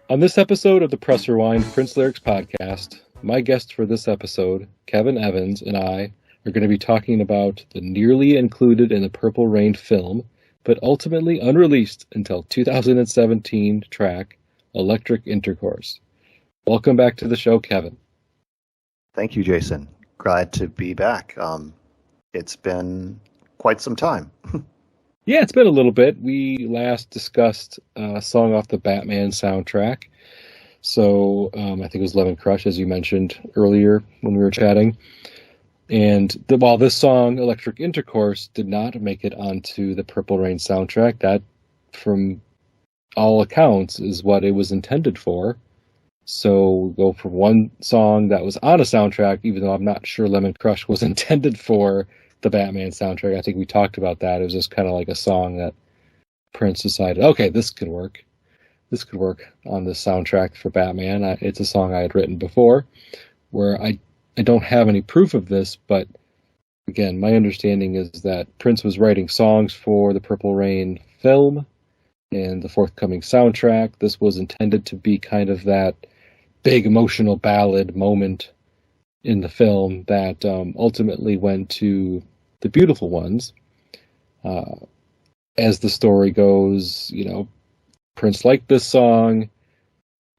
On this episode of the Press Rewind Prince Lyrics podcast, my guest for this episode, Kevin Evans, and I are going to be talking about the nearly included in the Purple Rain film, but ultimately unreleased until 2017 track, Electric Intercourse. Welcome back to the show, Kevin. Thank you, Jason. Glad to be back. It's been quite some time. Yeah, it's been a little bit. We last discussed a song off the Batman soundtrack. So I think it was Lemon Crush, as you mentioned earlier when we were chatting. And while this song, Electric Intercourse, did not make it onto the Purple Rain soundtrack, that, from all accounts, is what it was intended for. So we'll go for one song that was on a soundtrack, even though I'm not sure Lemon Crush was intended for the Batman soundtrack. I think we talked about that. It was just kind of like a song that Prince decided, okay, this could work. This could work on the soundtrack for Batman. It's a song I had written before, where I don't have any proof of this, but again, my understanding is that Prince was writing songs for the Purple Rain film and the forthcoming soundtrack. This was intended to be kind of that big emotional ballad moment in the film that ultimately went to The Beautiful Ones. As the story goes, Prince liked this song,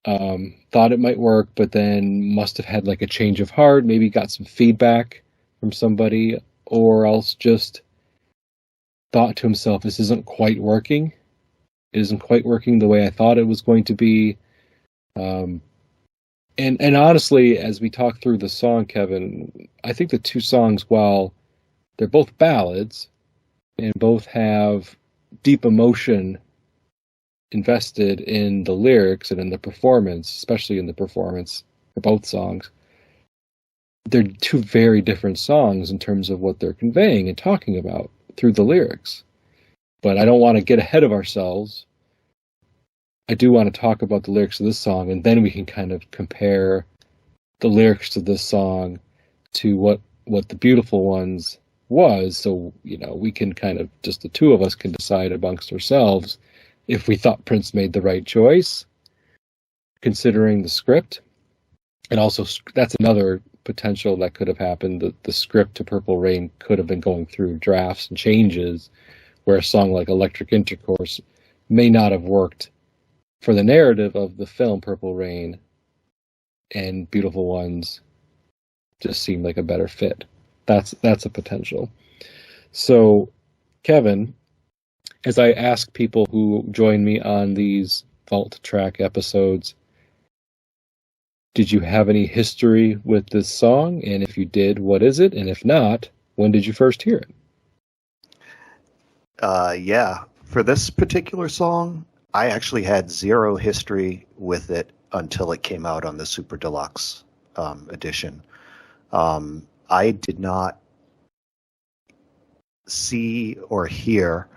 thought it might work, but then must have had like a change of heart, maybe got some feedback from somebody, or else just thought to himself, this isn't quite working. It isn't quite working the way I thought it was going to be. And honestly, as we talk through the song, Kevin, I think the two songs, while they're both ballads and both have deep emotion invested in the lyrics and in the performance, especially in the performance for both songs, they're two very different songs in terms of what they're conveying and talking about through the lyrics. But I don't want to get ahead of ourselves. I do want to talk about the lyrics of this song, and then we can kind of compare the lyrics to this song to what The Beautiful Ones was. So, we can kind of, just the two of us can decide amongst ourselves if we thought Prince made the right choice, considering the script. And also, that's another potential that could have happened. The script to Purple Rain could have been going through drafts and changes, where a song like Electric Intercourse may not have worked for the narrative of the film Purple Rain, and Beautiful Ones just seemed like a better fit. That's a potential. So, Kevin, as I ask people who join me on these Vault Track episodes, did you have any history with this song? And if you did, what is it? And if not, when did you first hear it? Yeah. For this particular song, I actually had zero history with it until it came out on the Super Deluxe edition. I did not see or hear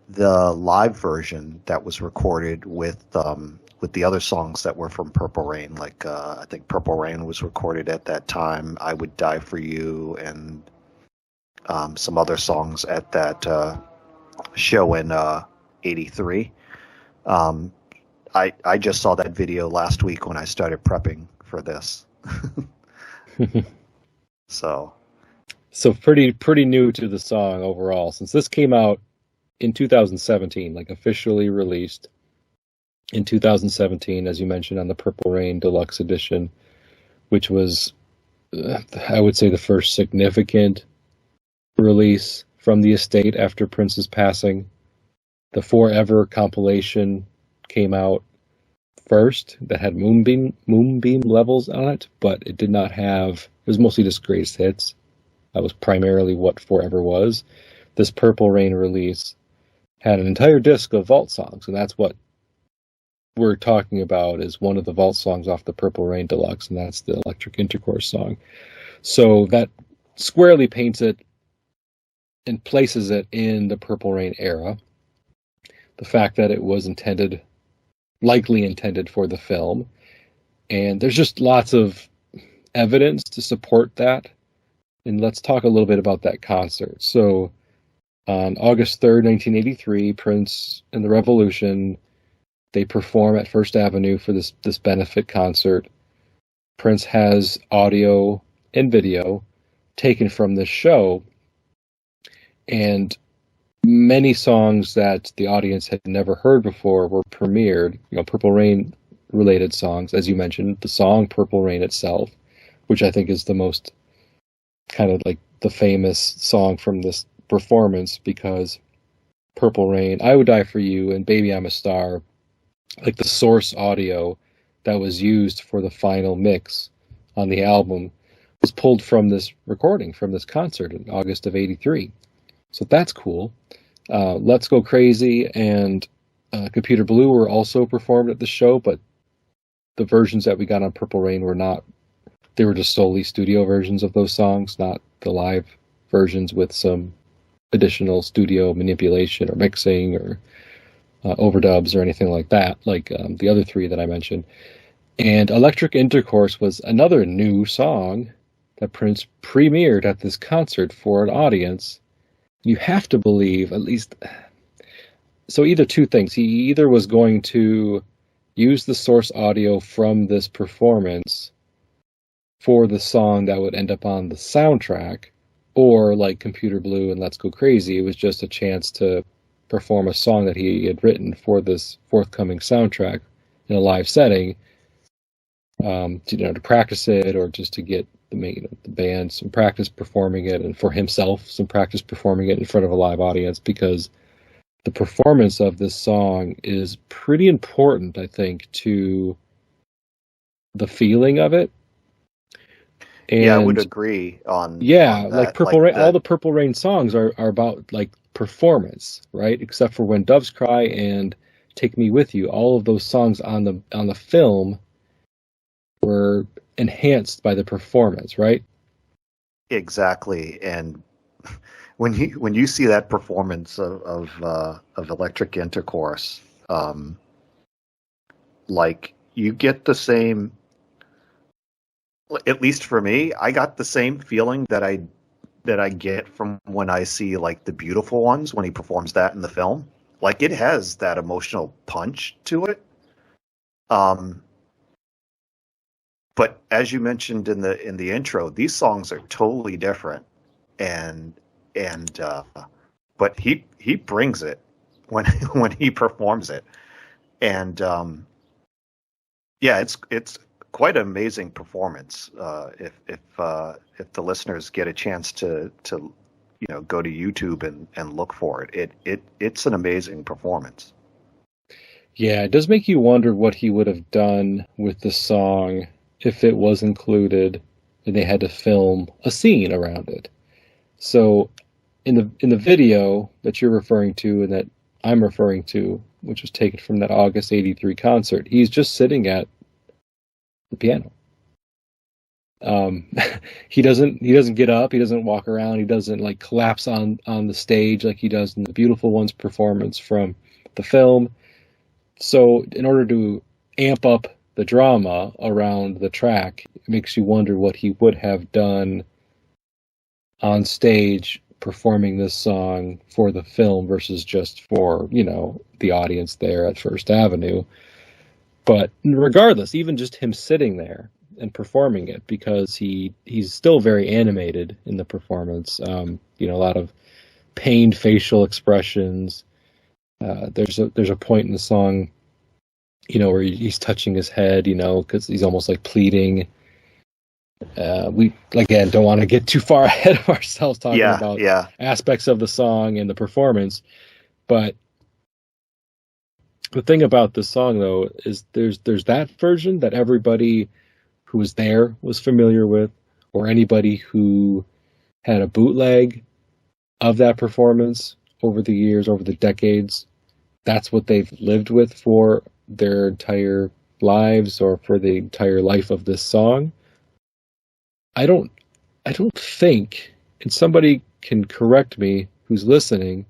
the live version that was recorded with the other songs that were from Purple Rain. Like I think Purple Rain was recorded at that time. I Would Die for You, and some other songs at that show in '83. I just saw that video last week when I started prepping for this. So pretty new to the song overall, since this came out in 2017, like officially released in 2017, as you mentioned, on the Purple Rain Deluxe Edition, which was, I would say, the first significant release from the estate after Prince's passing. The Forever compilation came out first, that had Moonbeam levels on it, but it did not have, it was mostly just greatest hits. That was primarily what Forever was. This Purple Rain release had an entire disc of vault songs, and that's what we're talking about, is one of the vault songs off the Purple Rain Deluxe, and that's the Electric Intercourse song. So that squarely paints it and places it in the Purple Rain era. The fact that it was likely intended for the film, and there's just lots of evidence to support that. And let's talk a little bit about that concert. So on August 3rd, 1983, Prince and the Revolution They perform at First Avenue for this benefit concert. Prince has audio and video taken from this show, and many songs that the audience had never heard before were premiered. Purple Rain related songs, as you mentioned, the song Purple Rain itself, which I think is the most kind of like the famous song from this performance, because Purple Rain, I Would Die for You, and Baby I'm a Star, like the source audio that was used for the final mix on the album, was pulled from this recording, from this concert in August of '83. So that's cool. Let's Go Crazy and Computer Blue were also performed at the show, but the versions that we got on Purple Rain were not. They were just solely studio versions of those songs, not the live versions with some additional studio manipulation or mixing or overdubs or anything like that, like the other three that I mentioned. And Electric Intercourse was another new song that Prince premiered at this concert for an audience. You have to believe, at least, so either two things. He either was going to use the source audio from this performance for the song that would end up on the soundtrack, or like Computer Blue and Let's Go Crazy, it was just a chance to perform a song that he had written for this forthcoming soundtrack in a live setting, to practice it, or just to get the band some practice performing it, and for himself some practice performing it in front of a live audience, because the performance of this song is pretty important, I think, to the feeling of it. And yeah, I would agree on yeah, on like that. Purple Rain, all the Purple Rain songs are about like performance, right? Except for When Doves Cry and Take Me With You. All of those songs on the film were enhanced by the performance, right? Exactly. And when you see that performance of Electric Intercourse, like you get the same. At least for me, I got the same feeling that I get from when I see like The Beautiful Ones when he performs that in the film. Like it has that emotional punch to it. But as you mentioned in the intro, these songs are totally different, and but he brings it when when he performs it, and yeah, it's quite an amazing performance. If the listeners get a chance to go to YouTube and look for it, it's an amazing performance. Yeah, it does make you wonder what he would have done with the song if it was included and they had to film a scene around it. So in the video that you're referring to and that I'm referring to, which was taken from that August '83 concert, he's just sitting at the piano. He doesn't get up, he doesn't walk around, he doesn't like collapse on the stage like he does in the Beautiful Ones performance from the film. So in order to amp up the drama around the track, it makes you wonder what he would have done on stage performing this song for the film versus just for, the audience there at First Avenue. But regardless, even just him sitting there and performing it, because he's still very animated in the performance, a lot of pained facial expressions. There's a point in the song, where he's touching his head, because he's almost like pleading. We, again, don't want to get too far ahead of ourselves talking about aspects of the song and the performance. But the thing about this song, though, is there's that version that everybody who was there was familiar with, or anybody who had a bootleg of that performance over the years, over the decades. That's what they've lived with for their entire lives, or for the entire life of this song. I don't think, and somebody can correct me who's listening,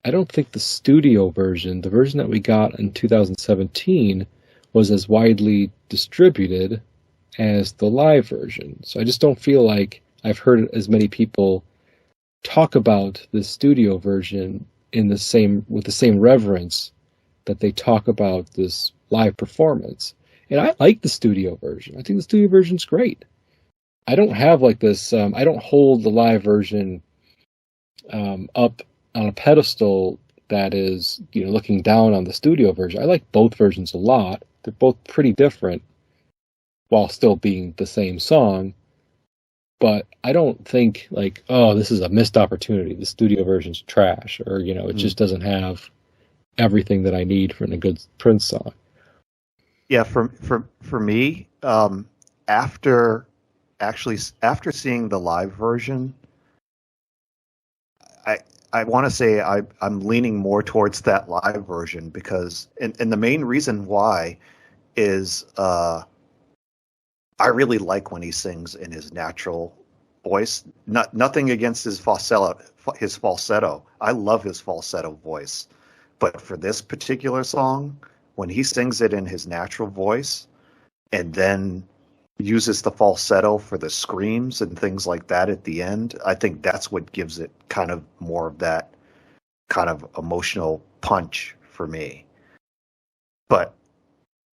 I don't think the studio version, the version that we got in 2017, was as widely distributed as the live version. So I just don't feel like I've heard as many people talk about the studio version with the same reverence that they talk about this live performance. And I like the studio version. I think the studio version's great. I don't have like this, I don't hold the live version up on a pedestal that is, looking down on the studio version. I like both versions a lot. They're both pretty different while still being the same song. But I don't think like, oh, this is a missed opportunity. The studio version's trash, or, it just doesn't have everything that I need for a good Prince song. Yeah, for me, after seeing the live version, I want to say I'm leaning more towards that live version because, and the main reason why is I really like when he sings in his natural voice. Nothing against his falsetto. I love his falsetto voice, but for this particular song, when he sings it in his natural voice, and then uses the falsetto for the screams and things like that at the end, I think that's what gives it kind of more of that kind of emotional punch for me. But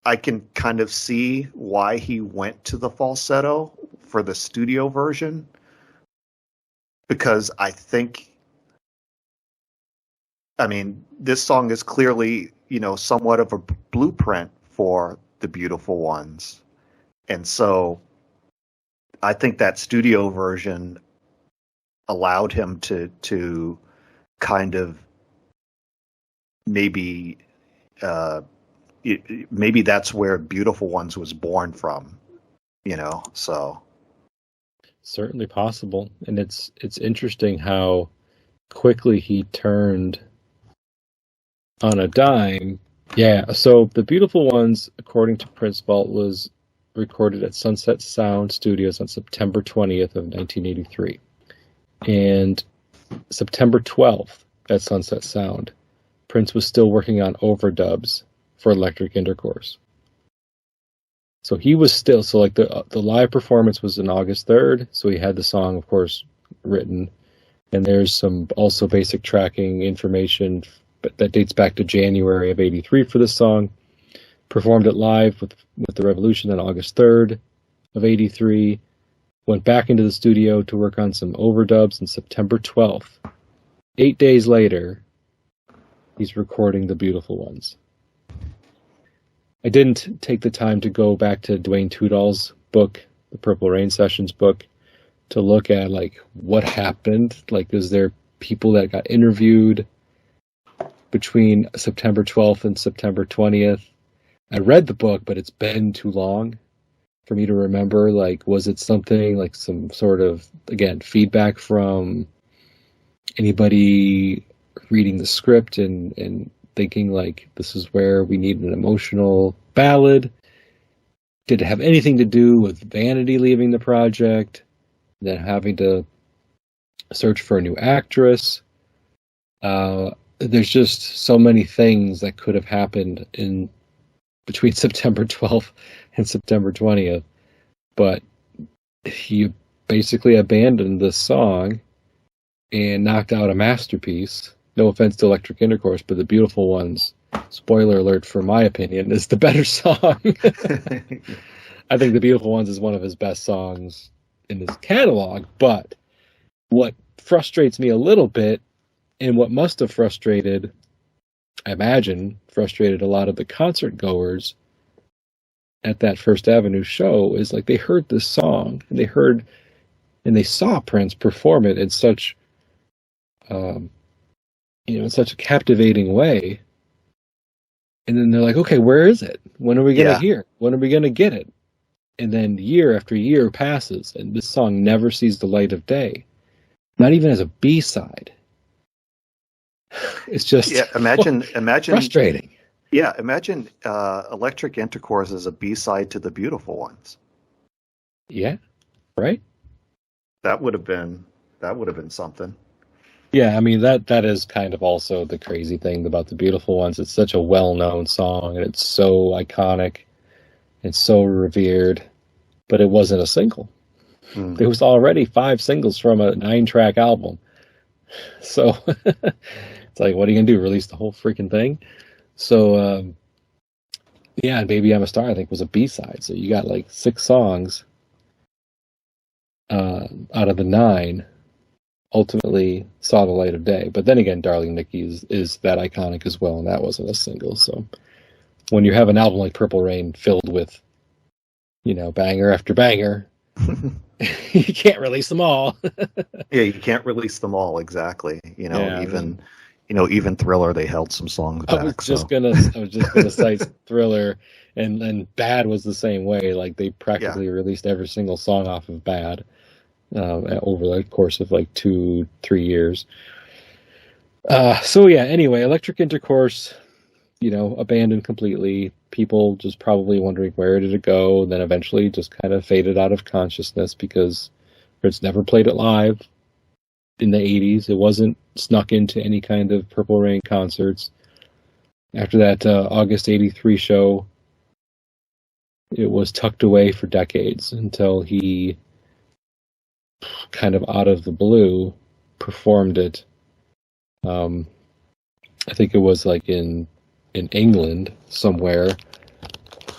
I can kind of see why he went to the falsetto for the studio version, because this song is clearly, somewhat of a blueprint for The Beautiful Ones. And so I think that studio version allowed him to kind of maybe that's where Beautiful Ones was born from, so. Certainly possible. And it's interesting how quickly he turned on a dime. Yeah, so The Beautiful Ones, according to Prince Vault, was recorded at Sunset Sound Studios on September 20th of 1983. And September 12th at Sunset Sound, Prince was still working on overdubs for Electric Intercourse. So he was still, the live performance was on August 3rd, so he had the song, of course, written. And there's some also basic tracking information that dates back to January of 83 for this song. Performed it live with the Revolution on August 3rd of 83. Went back into the studio to work on some overdubs on September 12th. 8 days later, he's recording The Beautiful Ones. I didn't take the time to go back to Dwayne Tudall's book, the Purple Rain Sessions book, to look at what happened. Is there people that got interviewed between September 12th and September 20th? I read the book, but it's been too long for me to remember. Was it something some sort of, again, feedback from anybody reading the script and thinking this is where we need an emotional ballad? Did it have anything to do with Vanity leaving the project, then having to search for a new actress? There's just so many things that could have happened in between September 12th and September 20th, but he basically abandoned this song and knocked out a masterpiece. No offense to Electric Intercourse, but The Beautiful Ones, spoiler alert for my opinion, is the better song. I think The Beautiful Ones is one of his best songs in his catalog, but what frustrates me a little bit, and what must have frustrated, I imagine, frustrated a lot of the concert goers at that First Avenue show, is they heard this song, and they saw Prince perform it in such in such a captivating way. And then they're like, okay, where is it? When are we going to hear it? When are we going to get it? And then year after year passes, and this song never sees the light of day. Not even as a B-side. It's just imagine frustrating. Yeah, imagine Electric Intercourse as a B-side to The Beautiful Ones. Yeah, right? That would have been something. Yeah, I mean, that is kind of also the crazy thing about The Beautiful Ones. It's such a well-known song, and it's so iconic and so revered, but it wasn't a single. There was already 5 singles from a 9-track album. So it's what are you going to do, release the whole freaking thing? So yeah, and Baby I'm a Star I think was a B-side. So you got like 6 songs out of the 9 ultimately saw the light of day. But then again, Darling Nikki is that iconic as well, and that wasn't a single. So when you have an album like Purple Rain filled with, banger after banger, you can't release them all. Yeah, you can't release them all, exactly. Yeah, Even Thriller, they held some songs back. I was just gonna cite Thriller, and Bad was the same way. Like they practically released every single song off of Bad over the course of like 2-3 years. So yeah. Anyway, Electric Intercourse, abandoned completely. People just probably wondering where did it go, and then eventually just kind of faded out of consciousness because Prince never played it live in the 80s. It wasn't snuck into any kind of Purple Rain concerts. After that August 83 show, it was tucked away for decades until he kind of out of the blue performed it. I think it was like in England somewhere.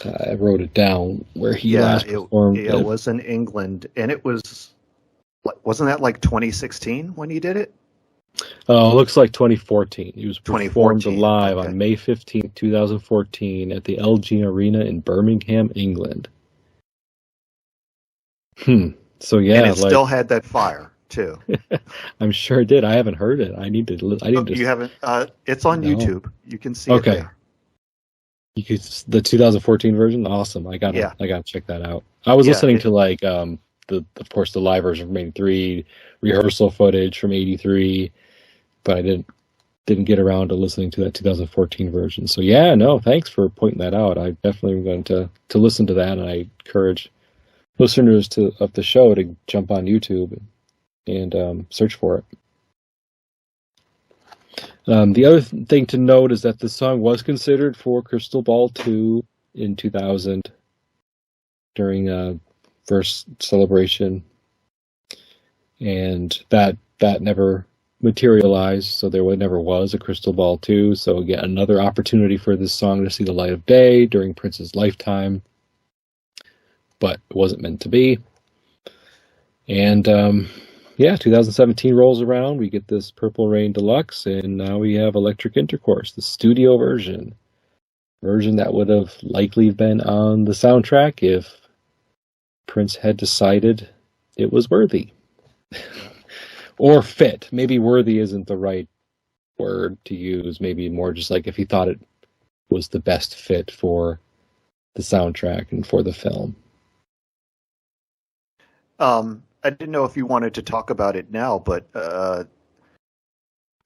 I wrote it down where he last performed. It was in England, and wasn't that like 2016 when he did it? Oh, it looks like 2014. He was performed live on May 15th, 2014 at the LG Arena in Birmingham, England. So yeah, and it still had that fire too. I'm sure it did. I haven't heard it. I need to. You haven't? It's on YouTube. You can see it there. You could the 2014 version. Awesome. I gotta check that out. I was listening to like of course the live version from '83, rehearsal footage from '83, but I didn't get around to listening to that 2014 version. So yeah, no, thanks for pointing that out. I definitely am going to listen to that, and I encourage listeners of the show to jump on YouTube and search for it. The other thing to note is that the song was considered for Crystal Ball 2 in 2000 during a first celebration, and that never materialized, so there never was a Crystal Ball 2. So again, another opportunity for this song to see the light of day during Prince's lifetime, but it wasn't meant to be. And 2017 rolls around, we get this Purple Rain Deluxe, and now we have Electric Intercourse, the studio version that would have likely been on the soundtrack if Prince had decided it was worthy. Or fit. Maybe worthy isn't the right word to use. Maybe more just like if he thought it was the best fit for the soundtrack and for the film. I didn't know if you wanted to talk about it now, but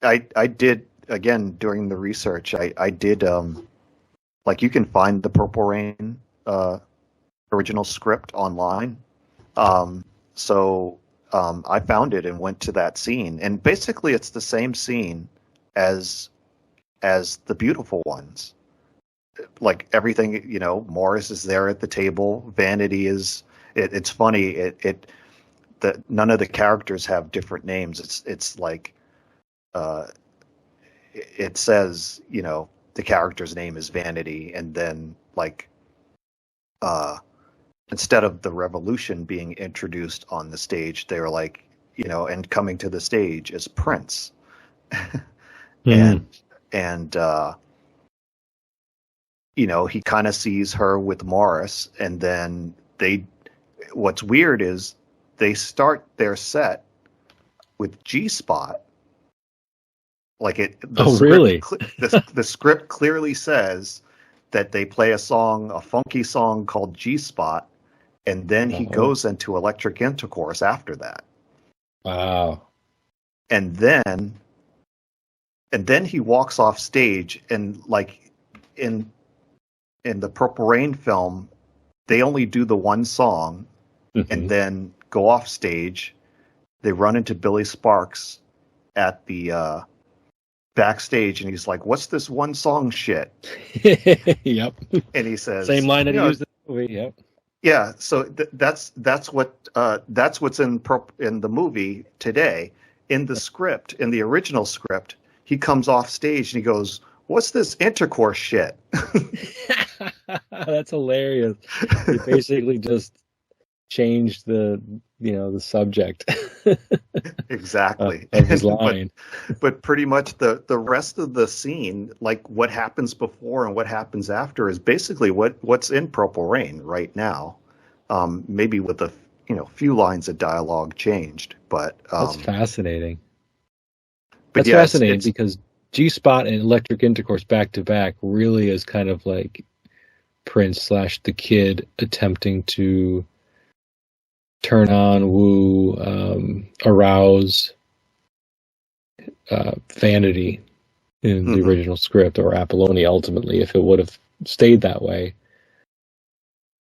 I did, again, during the research, I did, like you can find the Purple Rain original script online. So I found it and went to that scene. And basically it's the same scene as the Beautiful Ones. Like everything, Morris is there at the table. Vanity is, it's funny, that none of the characters have different names. It's like it says, the character's name is Vanity, and then like instead of the Revolution being introduced on the stage, they were like, and coming to the stage is Prince. And he kind of sees her with Morris, and then what's weird is they start their set with G Spot. Like really? The script clearly says that they play a funky song called G Spot, and then he goes into Electric Intercourse after that. Wow. And then he walks off stage, and like in the Purple Rain film, they only do the one song, and then go off stage. They run into Billy Sparks at the backstage, and he's like, "What's this one song shit?" Yep. And he says, "Same line that he used in the movie." Yep. Yeah. So that's what's in the movie today. In the script, in the original script, he comes off stage and he goes, what's this intercourse shit? That's hilarious. He basically just changed the subject Exactly. of his line. But pretty much the rest of the scene, like what happens before and what happens after, is basically what's in Purple Rain right now. Maybe with a few lines of dialogue changed, but That's fascinating. But That's yeah, fascinating it's because G-Spot and Electric Intercourse back to back really is kind of like Prince / The Kid attempting to turn on, woo, arouse vanity in the original script, or Apollonia ultimately, if it would have stayed that way,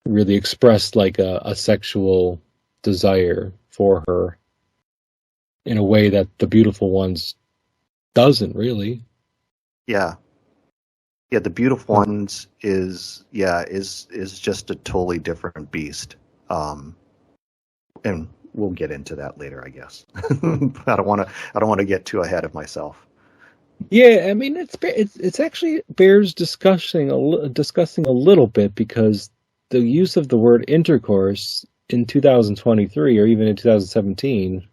really expressed like a sexual desire for her in a way that The Beautiful Ones doesn't really. Yeah. The Beautiful Ones is just a totally different beast. And we'll get into that later, I guess. I don't want to get too ahead of myself. Yeah, I mean it's actually bears discussing a little bit, because the use of the word intercourse in 2023 or even in 2017,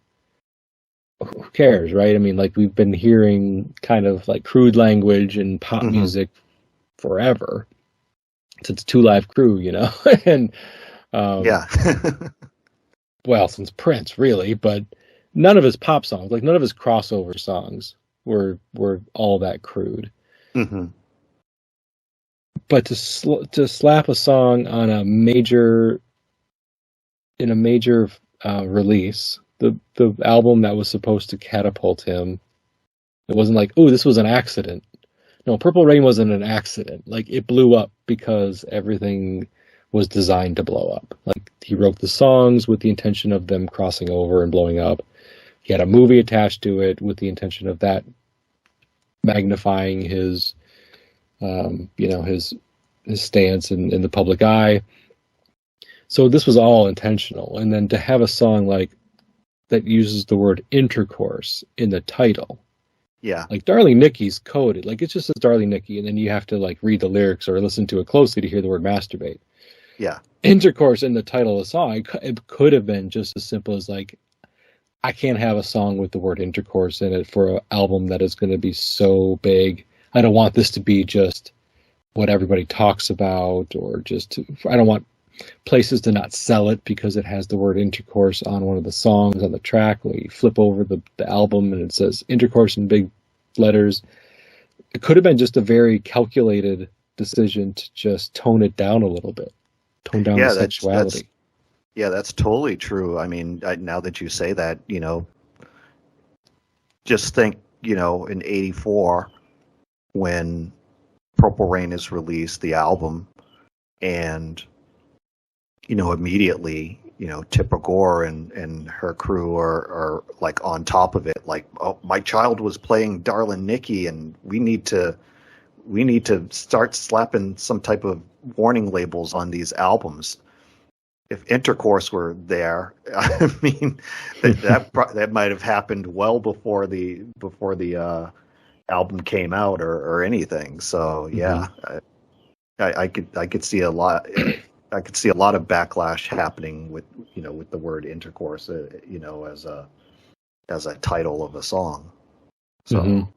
who cares, right? I mean, like, we've been hearing kind of like crude language and pop music forever, since Two Live Crew, and well, since Prince, really, but none of his pop songs, like none of his crossover songs, were all that crude. But to slap a song on a major release, the album that was supposed to catapult him, it wasn't like, oh, this was an accident. No, Purple Rain wasn't an accident. Like, it blew up because everything was designed to blow up. Like, he wrote the songs with the intention of them crossing over and blowing up. He had a movie attached to it with the intention of that magnifying his stance in the public eye. So this was all intentional. And then to have a song like that uses the word intercourse in the title. Yeah. Like, Darling Nikki's coded. Like, it just says Darling Nikki, and then you have to like read the lyrics or listen to it closely to hear the word masturbate. Yeah. Intercourse in the title of the song, it could have been just as simple as like, I can't have a song with the word intercourse in it for an album that is going to be so big. I don't want this to be just what everybody talks about, or I don't want places to not sell it because it has the word intercourse on one of the songs on the track. When you flip over the album and it says intercourse in big letters, it could have been just a very decision to just tone it down a little bit, tone down the sexuality. That's totally true. I mean, now that you say that, just think, in '84 when Purple Rain is released, the album, and immediately, Tipper Gore and her crew are like on top of it, like, oh, my child was playing Darling Nikki, and we need to start slapping some type of warning labels on these albums. If Intercourse were there, I mean, that might have happened well before the album came out or anything. So yeah, I could see a lot. I could see a lot of backlash happening with the word intercourse, as a title of a song. So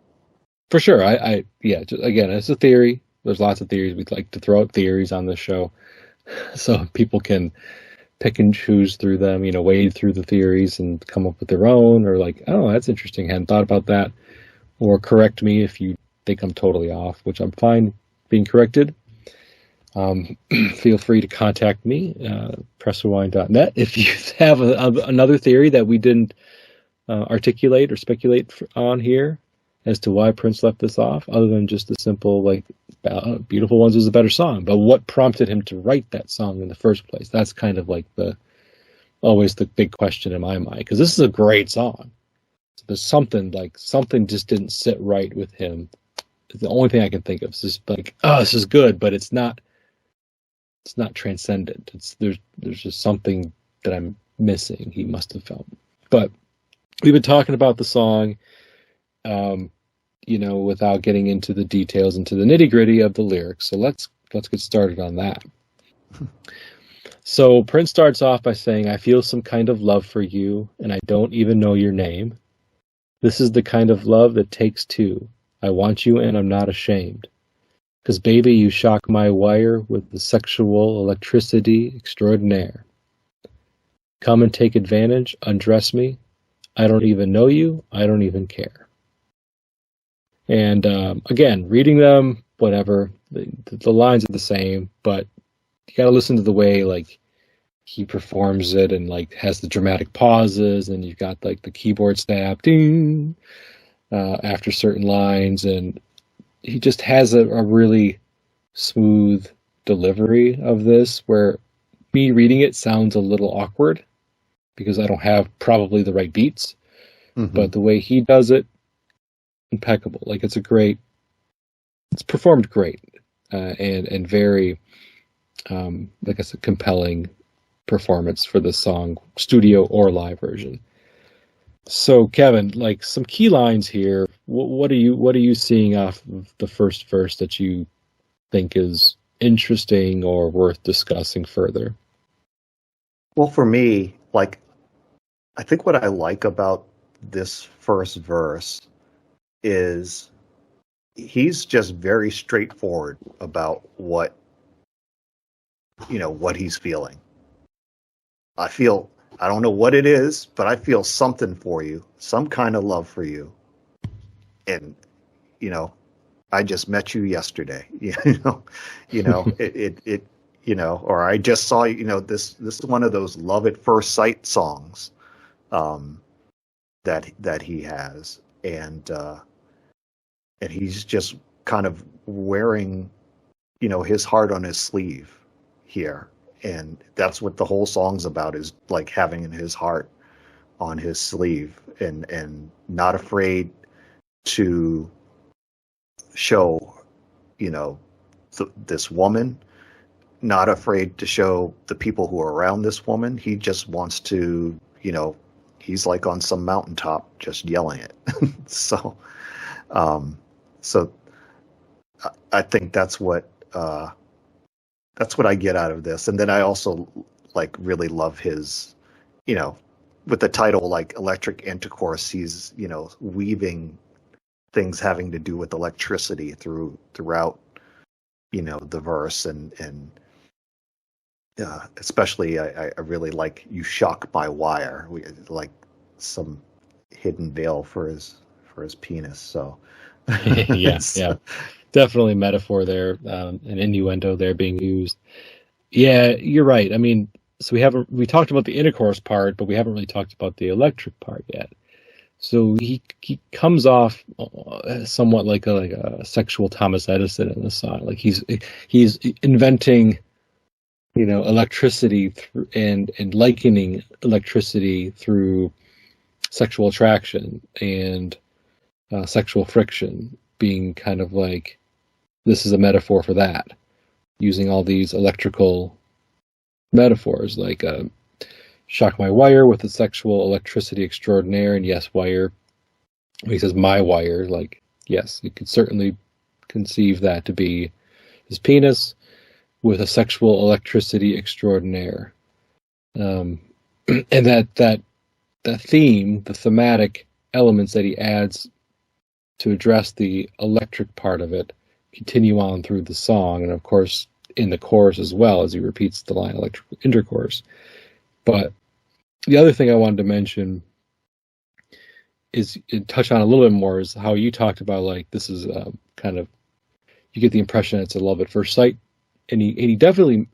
for sure, again, it's a theory. There's lots of theories. We'd like to throw out theories on this show, so people can pick and choose through them, wade through the theories and come up with their own, or like, oh, that's interesting, hadn't thought about that, or correct me if you think I'm totally off, which I'm fine being corrected. Feel free to contact me, pressforwine.net, if you have another theory that we didn't articulate or speculate on here as to why Prince left this off, other than just the simple, like, Beautiful Ones is a better song. But what prompted him to write that song in the first place? That's kind of like always the big question in my mind, because this is a great song. So there's something just didn't sit right with him. It's the only thing I can think of. It's just like, oh, this is good, but it's not transcendent. There's just something that I'm missing, he must have felt. But we've been talking about the song. without getting into the details, into the nitty-gritty of the lyrics. So let's get started on that. So Prince starts off by saying, I feel some kind of love for you, and I don't even know your name. This is the kind of love that takes two. I want you, and I'm not ashamed. 'Cause baby, you shock my wire with the sexual electricity extraordinaire. Come and take advantage, undress me. I don't even know you, I don't even care. And again, reading them, whatever, the lines are the same, but you got to listen to the way like he performs it, and like has the dramatic pauses, and you've got like the keyboard snap ding after certain lines, and he just has a really smooth delivery of this, where me reading it sounds a little awkward because I don't have probably the right beats, but the way he does it, impeccable. Like it's performed great, and very, like I said, compelling performance for the song, studio or live version. So Kevin, like some key lines here. What are you seeing off of the first verse that you think is interesting or worth discussing further? Well, for me, like, I think what I like about this first verse is he's just very straightforward about what he's feeling. I don't know what it is, but I feel something for you, some kind of love for you. And, I just met you yesterday, or I just saw, this is one of those love at first sight songs, that he has. And he's just kind of wearing, his heart on his sleeve here. And that's what the whole song's about, is like having his heart on his sleeve, and not afraid to show, this woman, not afraid to show the people who are around this woman. He just wants to, he's like on some mountaintop just yelling it. So I think that's what I get out of this. And then I also like really love his, with the title like Electric Intercourse, he's, weaving things having to do with electricity throughout, the verse, and especially I really like "You Shock My Wire," like some hidden veil for his penis. So yeah, definitely metaphor there, an innuendo there being used. Yeah, you're right. I mean, so we talked about the intercourse part, but we haven't really talked about the electric part yet. So he comes off somewhat like a sexual Thomas Edison in the song. Like he's inventing, electricity and likening electricity through sexual attraction and sexual friction, being kind of like, this is a metaphor for that, using all these electrical metaphors like shock my wire with the sexual electricity extraordinaire. And yes, wire, he says my wire, like, yes, you could certainly conceive that to be his penis with a sexual electricity extraordinaire. And that theme, the thematic elements that he adds to address the electric part of it, continue on through the song, and of course in the chorus as well, as he repeats the line "electric intercourse." But the other thing I wanted to mention is touch on a little bit more is how you talked about, like, this is kind of, you get the impression it's a love at first sight, and he definitely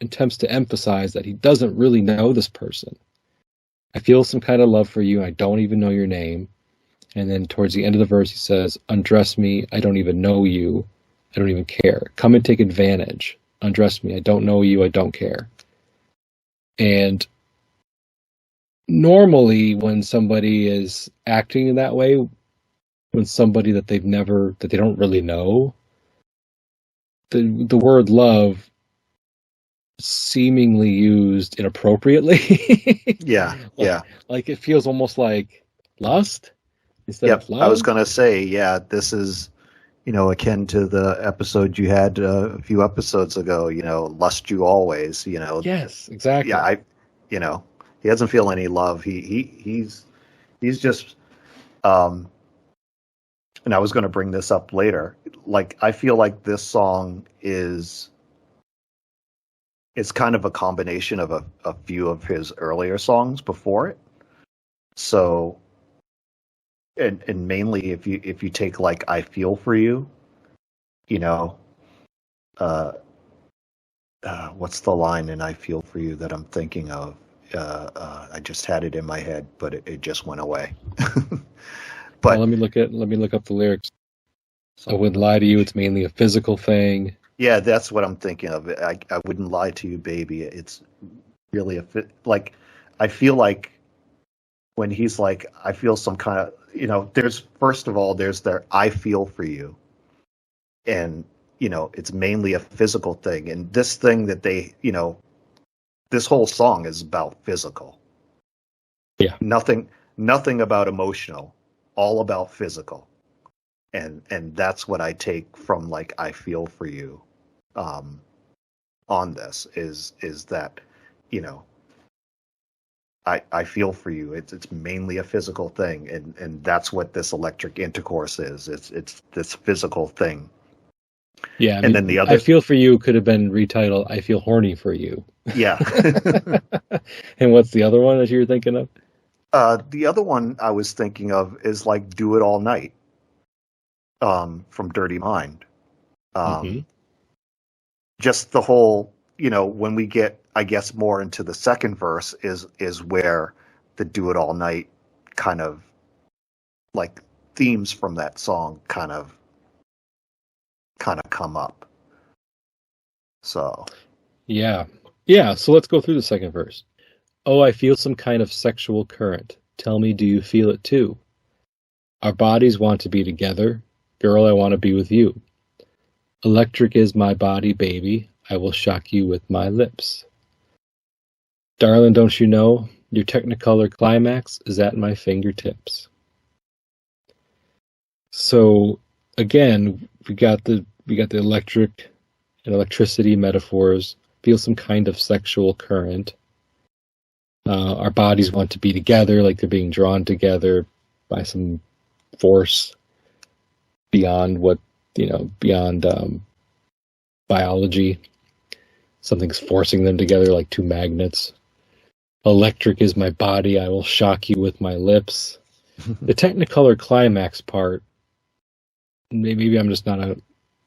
attempts to emphasize that he doesn't really know this person. I feel some kind of love for you, I don't even know your name. And then towards the end of the verse he says, undress me, I don't even know you, I don't even care. Come and take advantage, undress me, I don't know you, I don't care. And normally when somebody is acting in that way, when somebody that they don't really know, the word love seemingly used inappropriately. Yeah. Like it feels almost like lust. instead Yep. of love. I was going to say, yeah, this is, akin to the episode you had a few episodes ago, lust you always, Yes, exactly. Yeah, he doesn't feel any love. He's just, and I was going to bring this up later. Like, I feel like this song it's kind of a combination of a few of his earlier songs before it. So, and mainly if you take like I Feel For You, you know, uh, what's the line in I Feel For You that I'm thinking of? I just had it in my head, but it just went away. Well, let me look up the lyrics. I wouldn't lie to you. It's mainly a physical thing. Yeah, that's what I'm thinking of. I wouldn't lie to you, baby. It's really like, I feel like when he's like, I feel some kind of, there's, first of all, there's their I feel for you. And, it's mainly a physical thing. And this thing that they, this whole song is about physical. Yeah. Nothing about emotional, all about physical. And that's what I take from like I Feel For You on this is that, I feel for you. It's mainly a physical thing, and that's what this electric intercourse is. It's this physical thing. Yeah, and then the other, I Feel For You could have been retitled I Feel Horny For You. Yeah. And what's the other one that you were thinking of? The other one I was thinking of is like Do It All Night from Dirty Mind. Just the whole, when we get, I guess, more into the second verse is where the Do It All Night kind of like themes from that song kind of come up. So yeah. So let's go through the second verse. Oh, I feel some kind of sexual current. Tell me, do you feel it too? Our bodies want to be together. Girl, I want to be with you. Electric is my body, baby. I will shock you with my lips. Darling, don't you know your Technicolor climax is at my fingertips? So again, we got the electric and electricity metaphors. Feel some kind of sexual current. Our bodies want to be together, like they're being drawn together by some force beyond biology. Something's forcing them together like two magnets. Electric is my body, I will shock you with my lips. The Technicolor climax part, maybe I'm just not a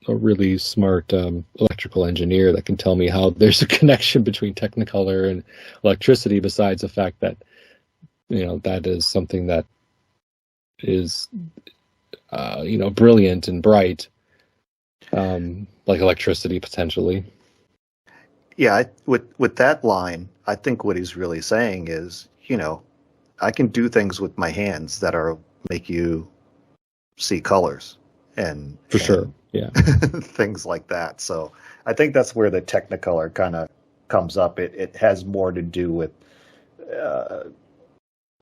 really smart electrical engineer that can tell me how there's a connection between Technicolor and electricity, besides the fact that, that is something that is, brilliant and bright, like electricity potentially. Yeah, with that line, I think what he's really saying is, I can do things with my hands that make you see colors and sure, yeah, things like that. So I think that's where the Technicolor kind of comes up. It has more to do with a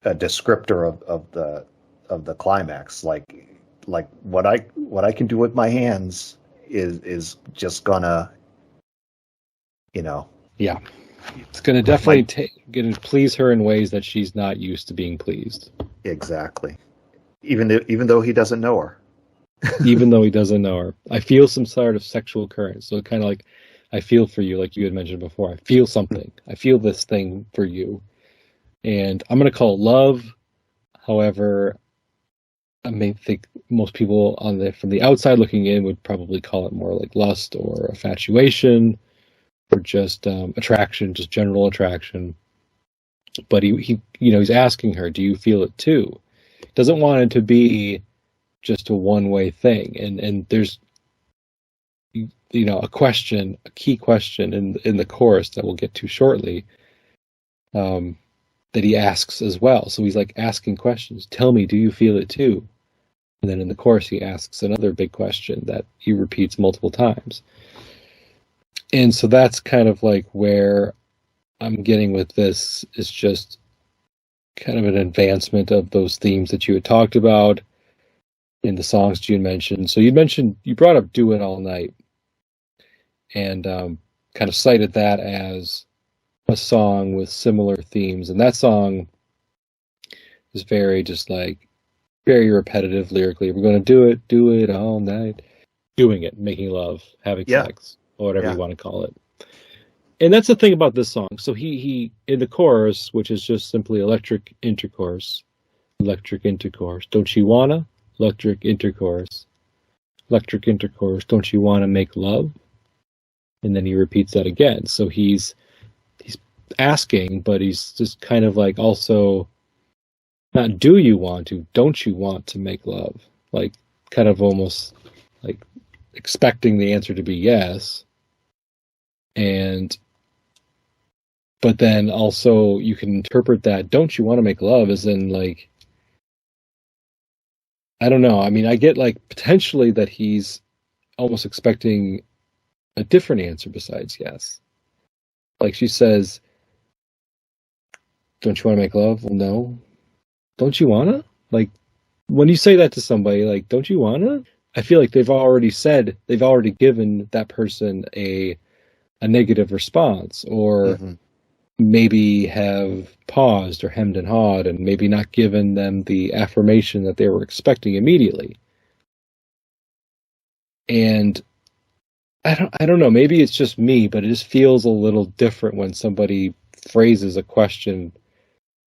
descriptor of the climax, like what I can do with my hands is just gonna, yeah, it's gonna definitely gonna please her in ways that she's not used to being pleased. Exactly. Even though he doesn't know her. Even though he doesn't know her. I feel some sort of sexual current. So kind of like, I feel for you, like you had mentioned before. I feel something. I feel this thing for you. And I'm going to call it love. However, I may think most people from the outside looking in would probably call it more like lust or infatuation or just attraction, just general attraction. But he's asking her, do you feel it too? Doesn't want it to be just a one-way thing, and there's a key question in the chorus that we'll get to shortly, that he asks as well. So he's like asking questions. Tell me, do you feel it too? And then in the chorus he asks another big question that he repeats multiple times. And so that's kind of like where I'm getting with this, is just kind of an advancement of those themes that you had talked about. in the songs June mentioned. So you brought up "Do It All Night," and kind of cited that as a song with similar themes, and that song is very just like very repetitive lyrically. We're going to do it all night, doing it, making love, having Yeah, sex, or whatever yeah. you want to call it. And that's the thing about this song. So he in the chorus, which is just simply electric intercourse. Don't you wanna electric intercourse? Don't you wanna make love? And then he repeats that again. So he's asking, but he's just kind of like also not do you want to, don't you want to make love? Like kind of almost like expecting the answer to be yes. And but then also you can interpret that don't you want to make love as in like I don't know. I mean, I get like potentially that he's almost expecting a different answer besides yes. Like she says, don't you want to make love? Well, no. Don't you wanna? Like when you say that to somebody, like, don't you wanna? I feel like they've already given that person a negative response, or Hmm. maybe have paused or hemmed and hawed and maybe not given them the affirmation that they were expecting immediately. And I don't know, maybe it's just me, but it just feels a little different when somebody phrases a question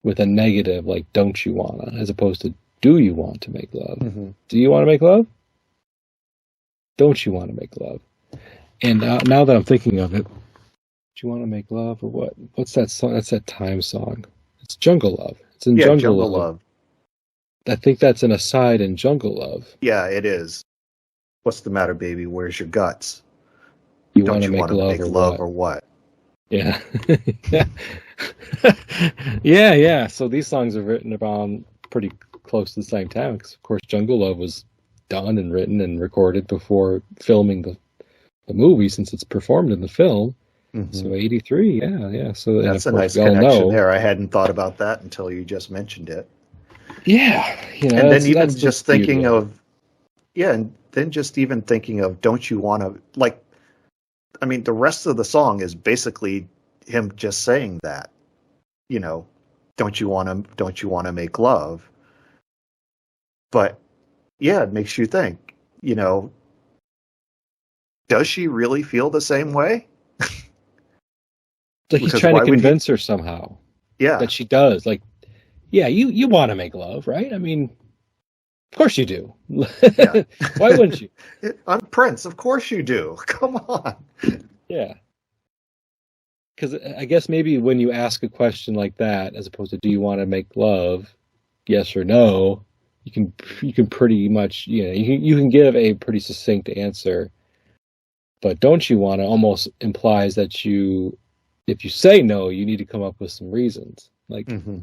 with a negative like don't you wanna, as opposed to do you want to make love? Hmm. Do you want to make love? Don't you want to make love? And now that I'm thinking of it, do you want to make love or what? What's that song? That's that Time song. It's Jungle Love. It's in Yeah, Jungle Jungle Love. Love. I think that's an aside in Jungle Love. Yeah, it is. What's the matter, baby? Where's your guts? You want Don't to you make want to love make or love what? or what? Yeah. Yeah. Yeah, yeah. So these songs are written around pretty close to the same time because, of course, Jungle Love was done and written and recorded before filming the movie since it's performed in the film. Hmm. So 83, yeah, yeah. So, and of That's a course, nice we all connection know, there. I hadn't thought about that until you just mentioned it. yeah, And then that's even the just beauty thinking of it. of, yeah, and then just even thinking of, don't you want to, like, I mean, the rest of the song is basically him just saying that, you know, don't you want to make love? But yeah, it makes you think, you know, does she really feel the same way? Like he's Because trying to why would he? convince her somehow Yeah, that she does. Like, yeah, you want to make love, right? I mean, of course you do. yeah. Why wouldn't you? I'm Prince. Of course you do. Come on. Yeah, because I guess maybe when you ask a question like that, as opposed to "Do you want to make love?" yes or no, you can pretty much you can give a pretty succinct answer. But don't you want to almost implies that you if you say no, you need to come up with some reasons. Like, Hmm.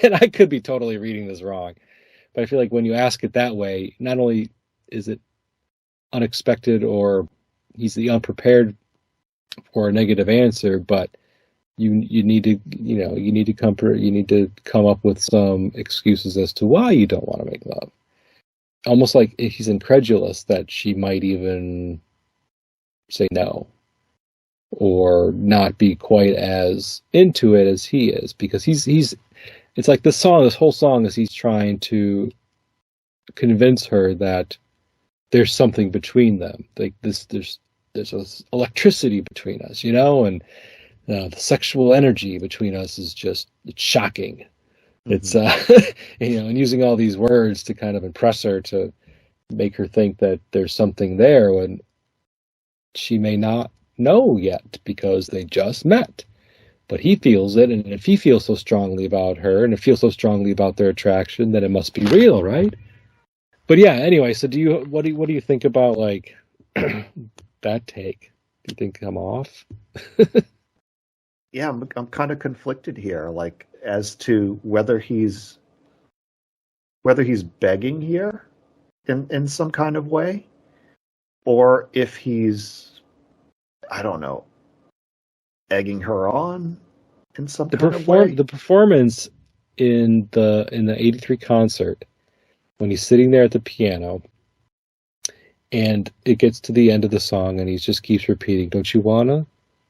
and I could be totally reading this wrong, but I feel like when you ask it that way, not only is it unexpected or he's the unprepared for a negative answer, but you need to you need to come up with some excuses as to why you don't want to make love. Almost like he's incredulous that she might even say no or not be quite as into it as he is because he's it's like this whole song is he's trying to convince her that there's something between them, like there's this electricity between us, and the sexual energy between us is just it's shocking. It's Hmm. and using all these words to kind of impress her to make her think that there's something there when she may not know yet because they just met. But he feels it, and if he feels so strongly about her, and it feels so strongly about their attraction, then it must be real, right? But yeah, anyway. So what do you think about like that take? Do you think I'm off? Yeah, I'm kind of conflicted here, like as to whether he's begging here in some kind of way, or if he's, I don't know, egging her on in some kind of way. The performance in the '83 concert when he's sitting there at the piano, and it gets to the end of the song, and he just keeps repeating, "Don't you wanna?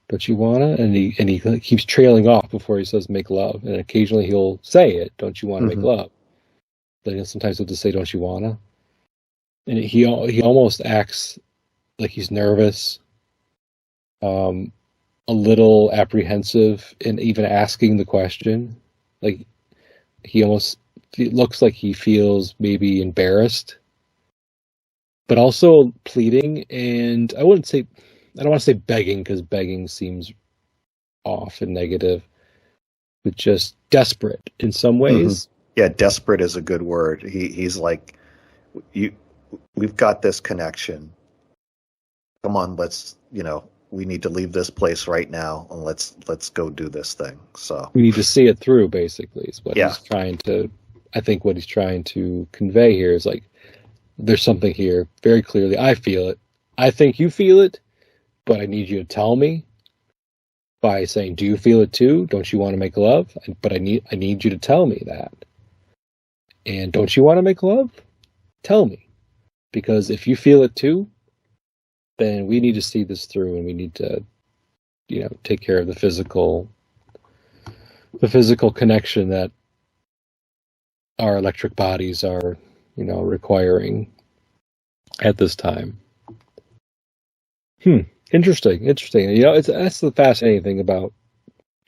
Don't you wanna?" And he keeps trailing off before he says "make love." And occasionally he'll say it, "Don't you wanna make love?" Then sometimes he'll just say, "Don't you wanna?" And he almost acts like he's nervous, a little apprehensive in even asking the question. Like it looks like he feels maybe embarrassed, but also pleading. And I don't want to say begging, because begging seems off and negative, but just desperate in some ways. Yeah, desperate is a good word. He's like, we've got this connection. Come on, we need to leave this place right now, and let's go do this thing. So we need to see it through, basically, is what he's trying to. I think what he's trying to convey here is like, there's something here very clearly. I feel it. I think you feel it, but I need you to tell me by saying, "Do you feel it too? Don't you want to make love?" But I need you to tell me that. And don't you want to make love? Tell me, because if you feel it too, then we need to see this through, and we need to, take care of the physical connection that our electric bodies are, requiring at this time. Interesting. That's the fascinating thing about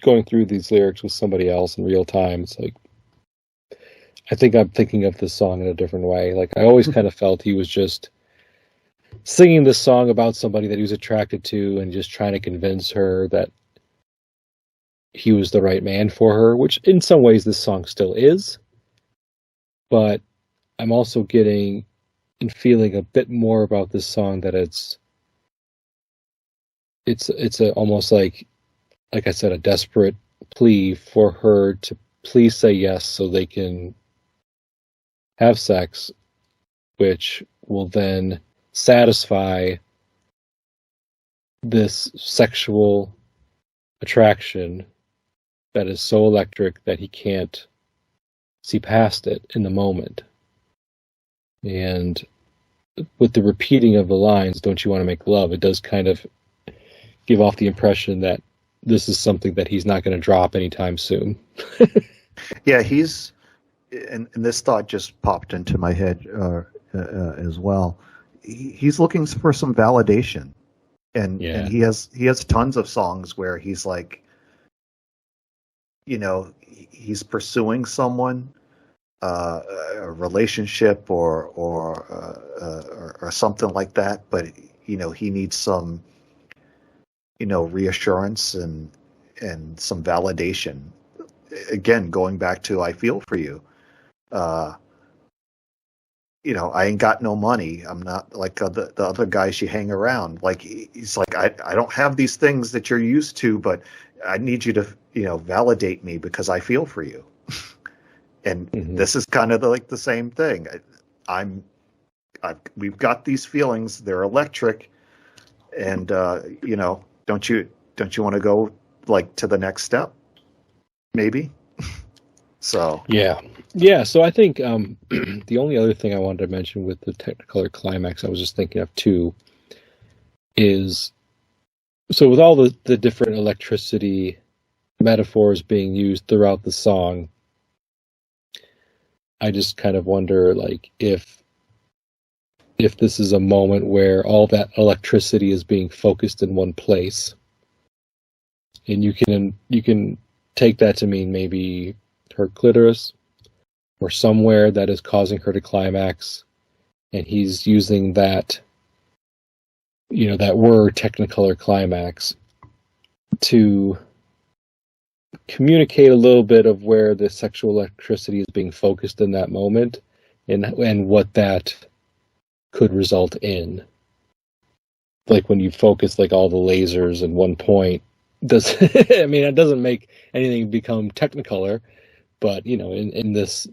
going through these lyrics with somebody else in real time. It's like, I think I'm thinking of this song in a different way. Like, I always kind of felt he was just singing this song about somebody that he was attracted to and just trying to convince her that he was the right man for her, which in some ways this song still is. But I'm also getting and feeling a bit more about this song that it's almost like I said, a desperate plea for her to please say yes so they can have sex, which will then satisfy this sexual attraction that is so electric that he can't see past it in the moment. And with the repeating of the lines, "Don't you want to make love?" it does kind of give off the impression that this is something that he's not going to drop anytime soon. Yeah, and this thought just popped into my head as well. He's looking for some validation, and he has tons of songs where he's like, he's pursuing someone, a relationship or something like that, but he needs some reassurance and some validation. Again, going back to "I feel for you." I ain't got no money. I'm not like the other guys you hang around. Like, he's like, I don't have these things that you're used to, but I need you to, validate me because I feel for you. And this is kind of the same thing. We've got these feelings. They're electric. And, don't you want to go to the next step? Maybe. So yeah. So I think the only other thing I wanted to mention with the Technicolor climax, I was just thinking of too, is so with all the different electricity metaphors being used throughout the song, I just kind of wonder if this is a moment where all that electricity is being focused in one place, and you can take that to mean maybe her clitoris or somewhere that is causing her to climax, and he's using that that word Technicolor climax to communicate a little bit of where the sexual electricity is being focused in that moment, and what that could result in. Like when you focus all the lasers in one point, it doesn't make anything become Technicolor, but in this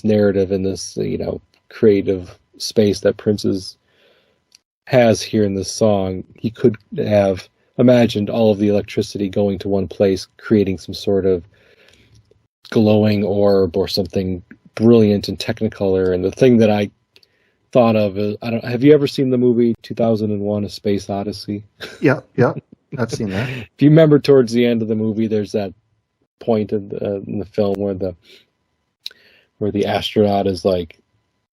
narrative, in this creative space that Prince has here in this song, he could have imagined all of the electricity going to one place, creating some sort of glowing orb or something brilliant in Technicolor. And the thing that I thought of is, have you ever seen the movie 2001: A Space Odyssey? Yeah, I've seen that. If you remember, towards the end of the movie, there's that point in the film where the astronaut is like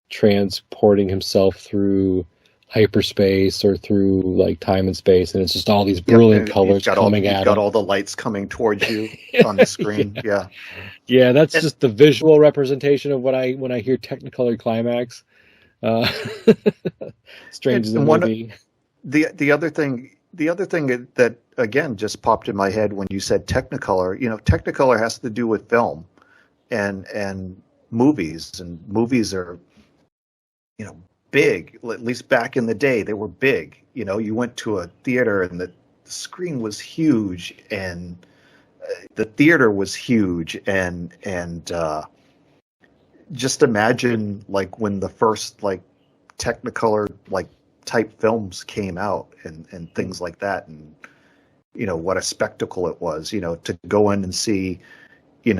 transporting himself through hyperspace or through like time and space, and it's just all these brilliant colors coming at him. You've got all the lights coming towards you on the screen. Yeah, that's just the visual representation of when I hear Technicolor climax. Strange as a movie. The other thing that again just popped in my head when you said Technicolor, Technicolor has to do with film and movies, and movies are, big. At least back in the day, they were big. You went to a theater and the screen was huge, and the theater was huge, and just imagine like when the first like Technicolor like type films came out and things like that, and what a spectacle it was, to go in and see, say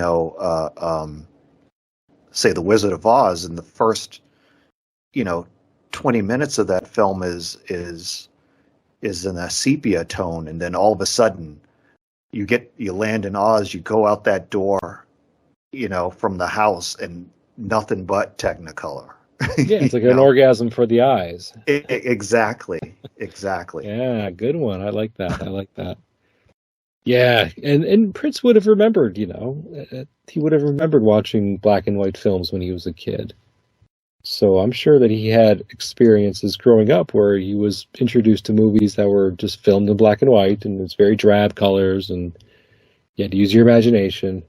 The Wizard of Oz, and the first 20 minutes of that film is in a sepia tone, and then all of a sudden you land in Oz, you go out that door, from the house, and nothing but Technicolor. Yeah, it's like an orgasm for the eyes. Exactly. Yeah, good one. I like that. Yeah, and Prince would have remembered, he would have remembered watching black and white films when he was a kid. So I'm sure that he had experiences growing up where he was introduced to movies that were just filmed in black and white, and it's very drab colors, and you had to use your imagination.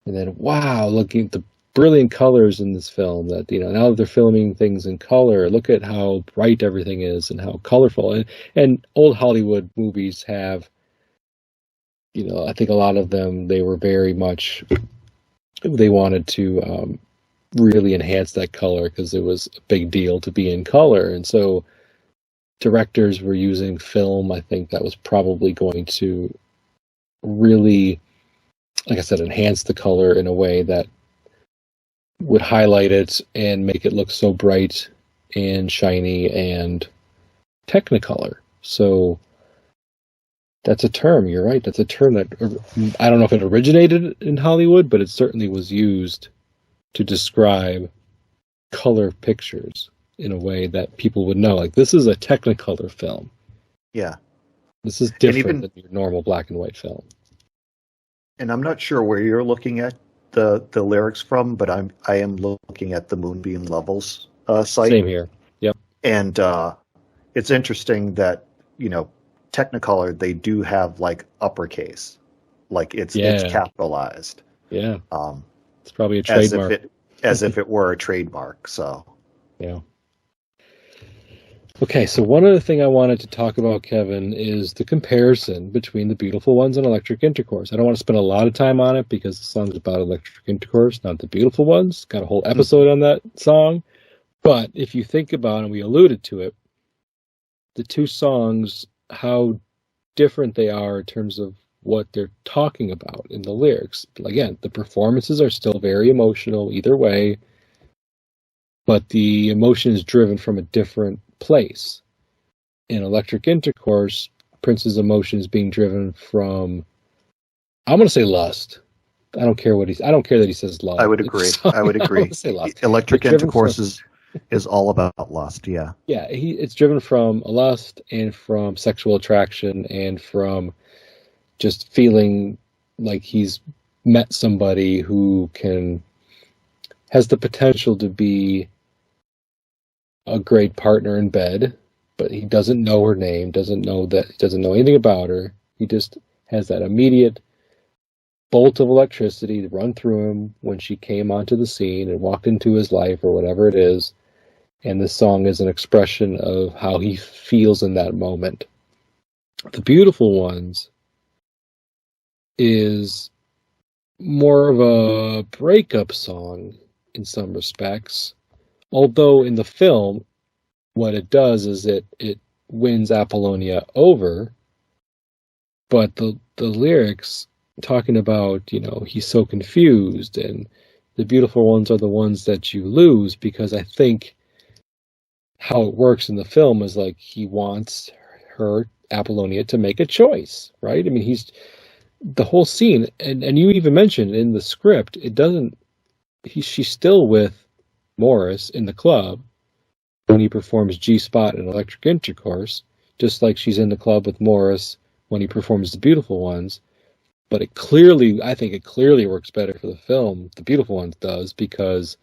And then, wow, looking at the brilliant colors in this film, that now that they're filming things in color, look at how bright everything is and how colorful. And old Hollywood movies have, I think a lot of them, they were very much, they wanted to really enhance that color because it was a big deal to be in color. And so directors were using film. I think that was probably going to really, like I said, enhance the color in a way that would highlight it and make it look so bright and shiny and Technicolor. So that's a term. You're right. That's a term that, I don't know if it originated in Hollywood, but it certainly was used to describe color pictures in a way that people would know. Like, this is a Technicolor film. Yeah. This is different than your normal black and white film. And I'm not sure where you're looking at the lyrics from, but I am looking at the Moonbeam Levels site. Same here. Yep. And it's interesting that Technicolor, they do have like uppercase, like it's capitalized. Yeah. It's probably a trademark. As if it were a trademark. So yeah. Okay, so one other thing I wanted to talk about, Kevin, is the comparison between The Beautiful Ones and Electric Intercourse. I don't want to spend a lot of time on it because the song's about Electric Intercourse, not The Beautiful Ones. Got a whole episode on that song. But if you think about it, we alluded to it, the two songs, how different they are in terms of what they're talking about in the lyrics. Again, the performances are still very emotional either way, but the emotion is driven from a different place. In Electric Intercourse, Prince's emotion is being driven from, I'm going to say lust. I don't care that he says love. I would agree. Electric Intercourse is all about lust. Yeah. Yeah. It's driven from a lust and from sexual attraction and from just feeling like he's met somebody who has the potential to be a great partner in bed, but he doesn't know her name, doesn't know anything about her. He just has that immediate bolt of electricity to run through him when she came onto the scene and walked into his life or whatever it is. And this song is an expression of how he feels in that moment. The Beautiful Ones is more of a breakup song in some respects. Although in the film, what it does is it wins Apollonia over, but the lyrics talking about, he's so confused and the beautiful ones are the ones that you lose, because I think how it works in the film is like he wants her, Apollonia, to make a choice, right? I mean, he's the whole scene, and you even mentioned in the script, it doesn't. She's still with Morris in the club when he performs G Spot and Electric Intercourse, just like she's in the club with Morris when he performs The Beautiful Ones. But I think it clearly works better for the film, The Beautiful Ones does, because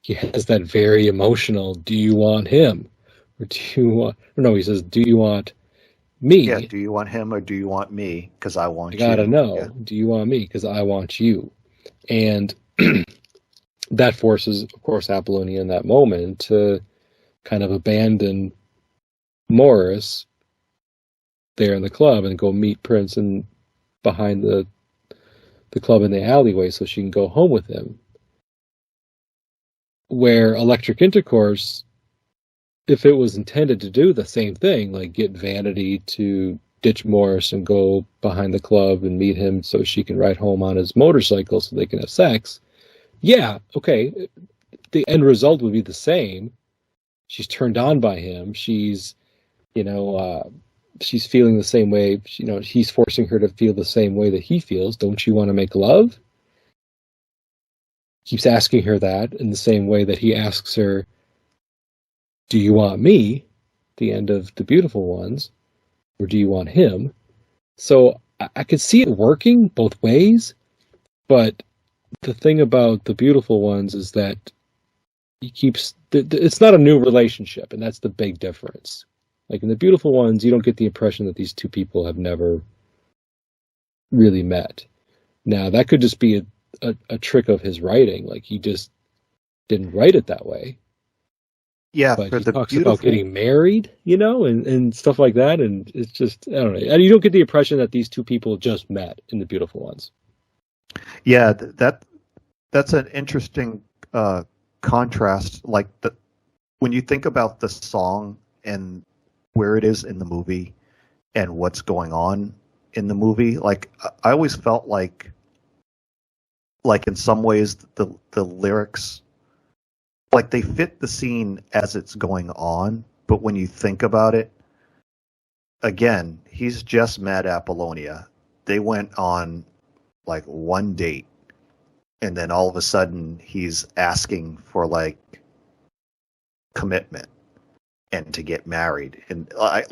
he has that very emotional, do you want him? Or do you want, or no, he says, do you want me? Yeah, do you want him or do you want me? Because I want you. I gotta know, yeah. do you want me? Because I want you. And that forces, of course, Apollonia in that moment to kind of abandon Morris there in the club and go meet Prince and behind the club in the alleyway so she can go home with him. Where Electric Intercourse, if it was intended to do the same thing, like get Vanity to ditch Morris and go behind the club and meet him so she can ride home on his motorcycle so they can have sex, yeah, okay, the end result would be the same. She's turned on by him. She's, she's feeling the same way. He's forcing her to feel the same way that he feels. Don't you want to make love? Keeps asking her that in the same way that he asks her, do you want me? The end of The Beautiful Ones, or do you want him? So I could see it working both ways, but the thing about The Beautiful Ones is that it's not a new relationship, and that's the big difference. Like in The Beautiful Ones, you don't get the impression that these two people have never really met. Now, that could just be a trick of his writing. Like he just didn't write it that way. Yeah, but he talks about getting married, and stuff like that, and it's just, I don't know. And you don't get the impression that these two people just met in The Beautiful Ones. Yeah, that's an interesting contrast. Like when you think about the song and where it is in the movie and what's going on in the movie, like I always felt like in some ways the lyrics, like they fit the scene as it's going on, but when you think about it, again, he's just met Apollonia. They went on like one date, and then all of a sudden he's asking for like commitment and to get married. And I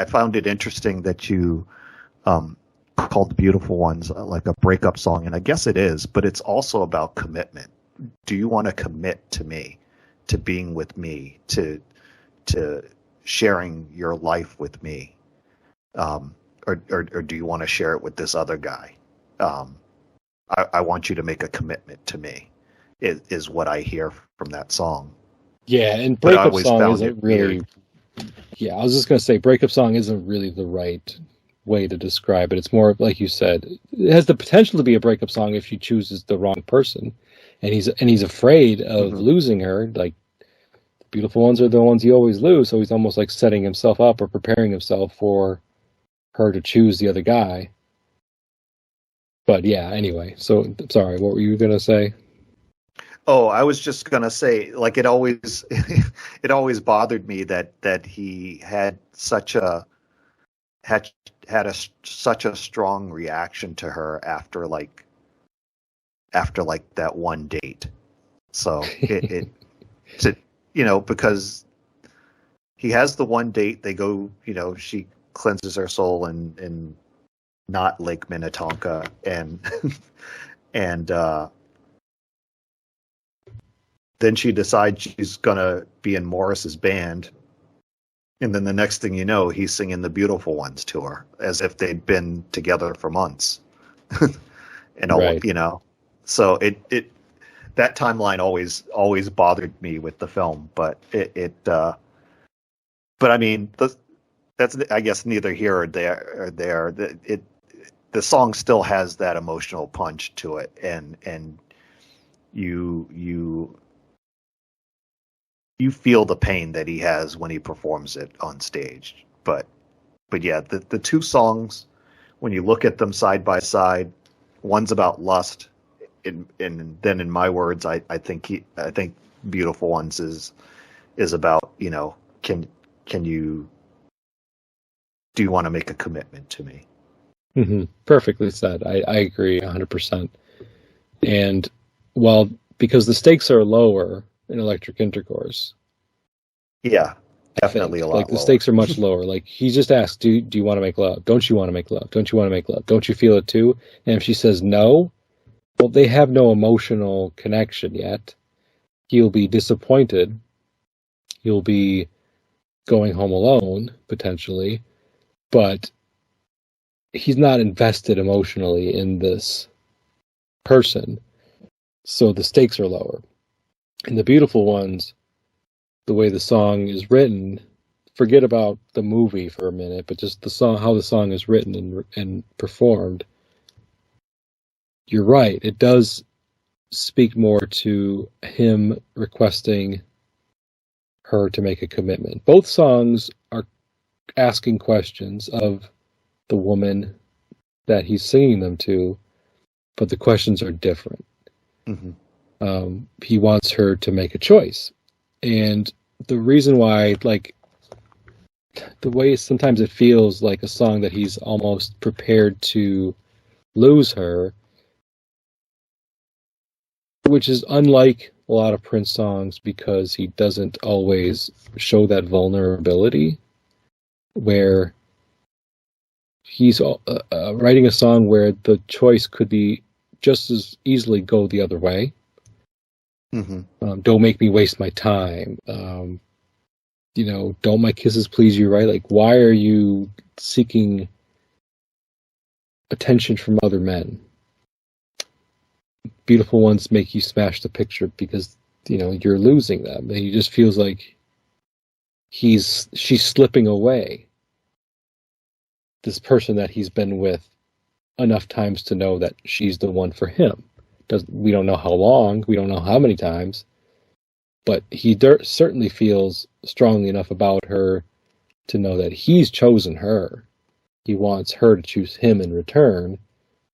found it interesting that you called The Beautiful Ones like a breakup song, and I guess it is, but it's also about commitment. Do you want to commit to me, to being with me, to sharing your life with me, or do you want to share it with this other guy? I want you to make a commitment to me, is what I hear from that song. Yeah, and breakup song isn't really. Yeah, I was just gonna say breakup song isn't really the right way to describe it. It's more like you said, it has the potential to be a breakup song if she chooses the wrong person, and he's afraid of losing her. Like the beautiful ones are the ones you always lose, so he's almost like setting himself up or preparing himself for her to choose the other guy. But yeah, anyway. So sorry, what were you gonna say? Oh, I was just gonna say, like it always bothered me that he had such a strong reaction to her after that one date. So because he has the one date, they go, she cleanses her soul in not Lake Minnetonka, and then she decides she's gonna be in Morris's band, and then the next thing you know, he's singing The Beautiful Ones to her as if they'd been together for months. And all, right. So it that timeline always bothered me with the film, but but I mean that's I guess neither here or there. The song still has that emotional punch to it, and you feel the pain that he has when he performs it on stage. But yeah, the two songs, when you look at them side by side, one's about lust then in my words, I think Beautiful Ones is about, can you do you want to make a commitment to me? Mm-hmm. Perfectly said. I agree 100%. And well, because the stakes are lower in Electric Intercourse. Yeah, definitely a lot like the lower. stakes are much lower. Like he just asks, do you want to make love? Don't you want to make love? Don't you want to make love? Don't you feel it too? And if she says no, well, they have no emotional connection yet. He'll be disappointed. He'll be going home alone, potentially, but he's not invested emotionally in this person. So the stakes are lower. In the Beautiful Ones, the way the song is written, forget about the movie for a minute, but just the song, how the song is written and performed. You're right. It does speak more to him requesting her to make a commitment. Both songs are asking questions of the woman that he's singing them to, but the questions are different. Mm-hmm. He wants her to make a choice. And the reason why, like, the way sometimes it feels like a song that he's almost prepared to lose her, which is unlike a lot of Prince songs because he doesn't always show that vulnerability, where he's writing a song where the choice could be just as easily go the other way. Mm-hmm. Don't make me waste my time. Don't my kisses please you, right? Like, why are you seeking attention from other men? Beautiful Ones make you smash the picture because, you're losing them. And he just feels like she's slipping away. This person that he's been with enough times to know that she's the one for him. We don't know how long, we don't know how many times, but he certainly feels strongly enough about her to know that he's chosen her. He wants her to choose him in return,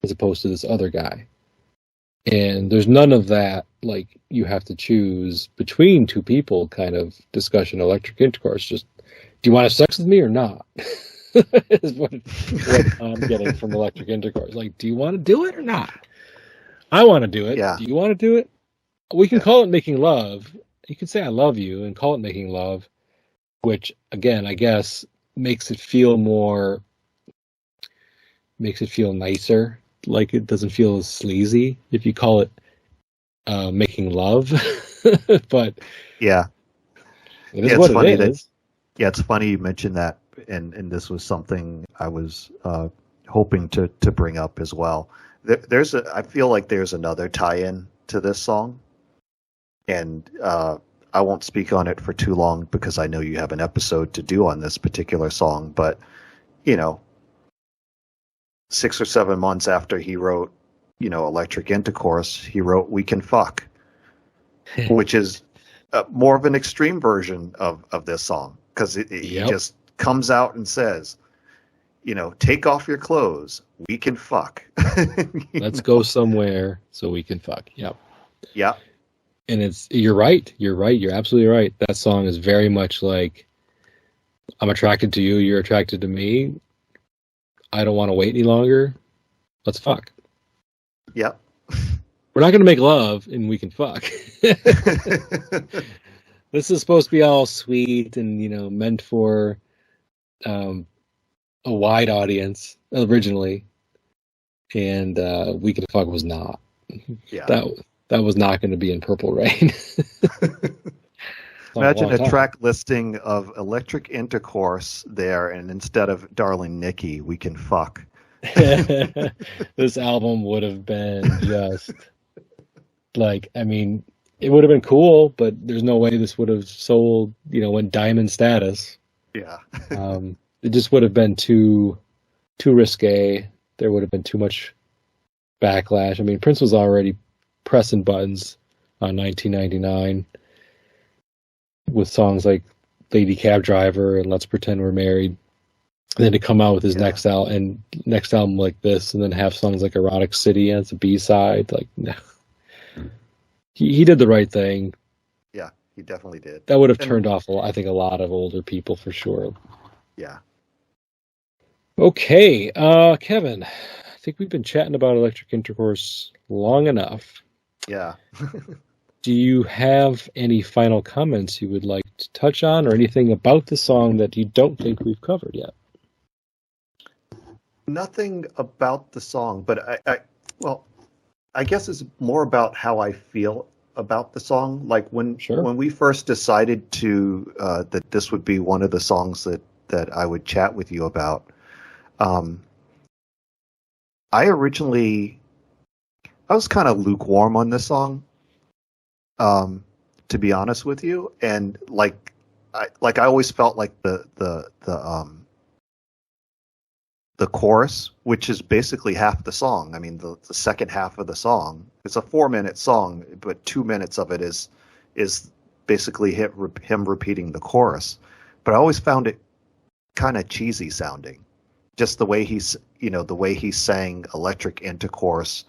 as opposed to this other guy. And there's none of that, like, you have to choose between two people kind of discussion. Electric Intercourse, just, do you want to have sex with me or not? Is what I'm getting from Electric Intercourse. Like, do you want to do it or not? I want to do it. Yeah. Do you want to do it? We can call it making love. You can say I love you and call it making love, which, again, I guess makes it feel nicer. Like, it doesn't feel as sleazy if you call it making love. But yeah, it's funny. It's funny you mentioned that, and this was something I was hoping to bring up as well. I feel like there's another tie-in to this song, and I won't speak on it for too long because I know you have an episode to do on this particular song. But 6 or 7 months after he wrote, Electric Intercourse, he wrote "We Can Fuck," which is more of an extreme version of this song, because he just comes out and says, take off your clothes, we can fuck. Let's go somewhere so we can fuck. Yep. Yeah. And you're right. You're absolutely right. That song is very much like, I'm attracted to you, you're attracted to me. I don't want to wait any longer. Let's fuck. Yep. We're not going to make love and we can fuck. This is supposed to be all sweet and, meant for a wide audience originally. And We Can Fuck was not. Yeah. That was not going to be in Purple Rain. Imagine a track listing of Electric Intercourse there, and instead of Darling Nikki, We Can Fuck. This album would have been just like, it would have been cool, but there's no way this would have sold, went diamond status. Yeah. It just would have been too risque. There would have been too much backlash. Prince was already pressing buttons on 1999 with songs like Lady Cab Driver and Let's Pretend We're Married. And then to come out with his next album like this, and then have songs like Erotic City as a B-side, like, no. he did the right thing. Yeah, he definitely did. That would have And turned off, I think, a lot of older people for sure. yeah, Okay, Kevin, I think we've been chatting about Electric Intercourse long enough. yeah. Do you have any final comments you would like to touch on, or anything about the song that you don't think we've covered yet? Nothing about the song, but well, I guess it's more about how I feel about the song. Like Sure. when we first decided to that this would be one of the songs that I would chat with you about. Um, I originally I was kind of lukewarm on this song, to be honest with you, and I always felt like the chorus, which is basically half the song. I mean, the second half of the song. It's a 4-minute song, but 2 minutes of it is basically him repeating the chorus. But I always found it kind of cheesy sounding, just the way the way he sang "Electric Intercourse"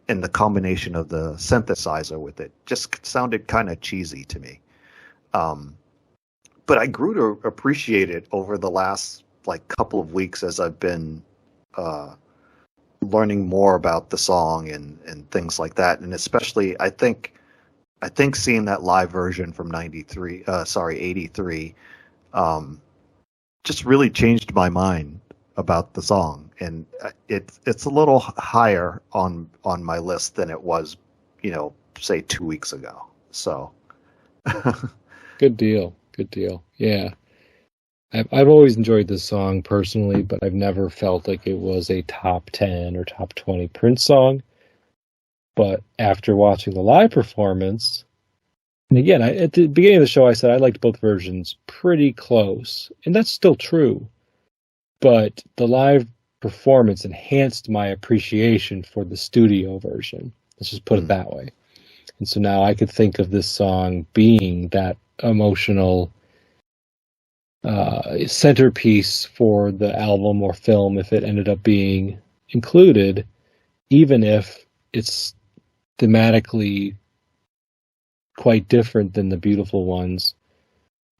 and the combination of the synthesizer with it just sounded kind of cheesy to me. Um, but I grew to appreciate it over the last like couple of weeks as I've been uh, learning more about the song and things like that. And especially, I think seeing that live version from '83, just really changed my mind about the song. And it's a little higher on my list than it was, say 2 weeks ago. So, Good deal. Good deal. Yeah. I've always enjoyed this song personally, but I've never felt like it was a top 10 or top 20 Prince song. But after watching the live performance, and again, at the beginning of the show, I said I liked both versions pretty close, and that's still true. But the live performance enhanced my appreciation for the studio version. Let's just put it that way. And so now I could think of this song being that emotional centerpiece for the album or film if it ended up being included, even if it's thematically quite different than the beautiful ones,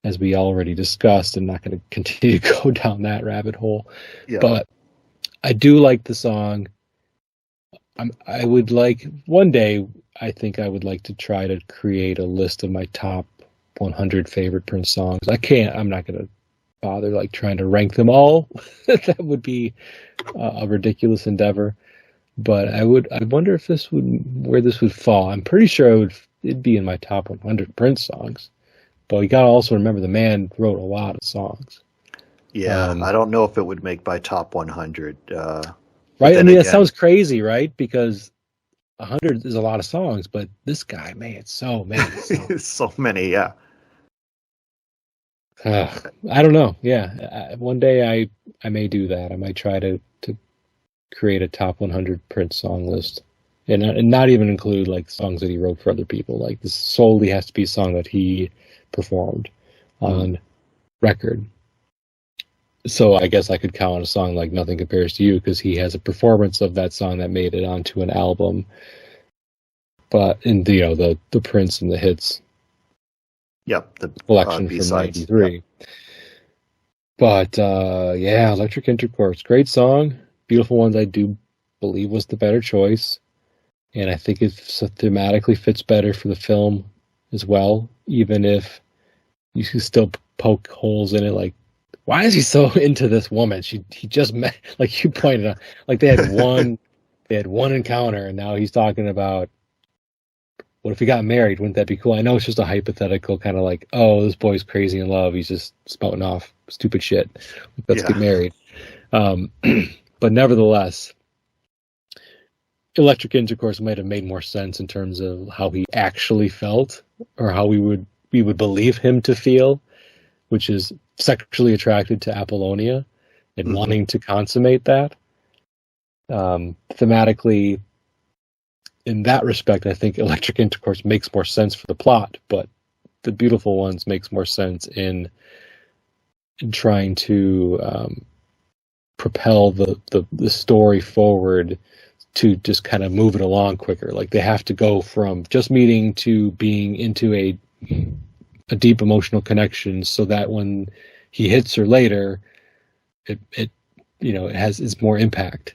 as we already discussed. I'm not going to continue to go down that rabbit hole. yeah. But I do like the song. I would like one day, I think I would like to try to create a list of my top 100 favorite Prince songs. I'm not going to bother like trying to rank them all. That would be a ridiculous endeavor. But I wonder if where this would fall. I'm pretty sure it'd be in my top 100 Prince songs. But you gotta also remember the man wrote a lot of songs. Yeah, I don't know if it would make my top 100. Right? I mean, that sounds crazy, right? Because 100 is a lot of songs, but this guy made so many songs. So many, yeah. I don't know. Yeah, one day I may do that. I might try to create a top 100 Prince song list, and not even include like songs that he wrote for other people. Like this solely has to be a song that he performed on record. So I guess I could count a song like "Nothing Compares to You" because he has a performance of that song that made it onto an album. But in the Prince and the hits. Yep, the collection from '93. Yep. But yeah, Electric Intercourse, great song. Beautiful Ones, I do believe was the better choice, and I think it thematically fits better for the film as well. Even if you can still poke holes in it, like why is he so into this woman? He just met, like you pointed out, like they had one encounter, and now he's talking about, what if he got married? Wouldn't that be cool? I know it's just a hypothetical kind of like, oh, this boy's crazy in love. He's just spouting off stupid shit. Let's get married. But nevertheless, Electric Intercourse might have made more sense in terms of how he actually felt, or how we would believe him to feel, which is sexually attracted to Apollonia and wanting to consummate that. Thematically, in that respect, I think Electric Intercourse makes more sense for the plot, but The Beautiful Ones makes more sense in trying to propel the story forward to just kind of move it along quicker. Like they have to go from just meeting to being into a deep emotional connection, so that when he hits her later, it it has it's more impact.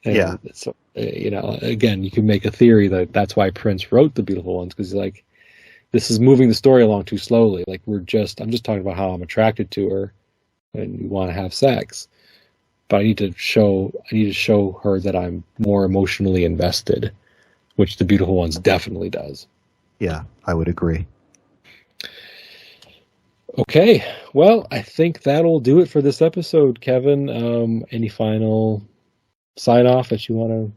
And so again, you can make a theory that that's why Prince wrote The Beautiful Ones, because like, this is moving the story along too slowly. Like I'm just talking about how I'm attracted to her and we want to have sex, but I need to show her that I'm more emotionally invested, which The Beautiful Ones definitely does. Yeah, I would agree. Okay, well, I think that'll do it for this episode, Kevin. Any final sign off that you want to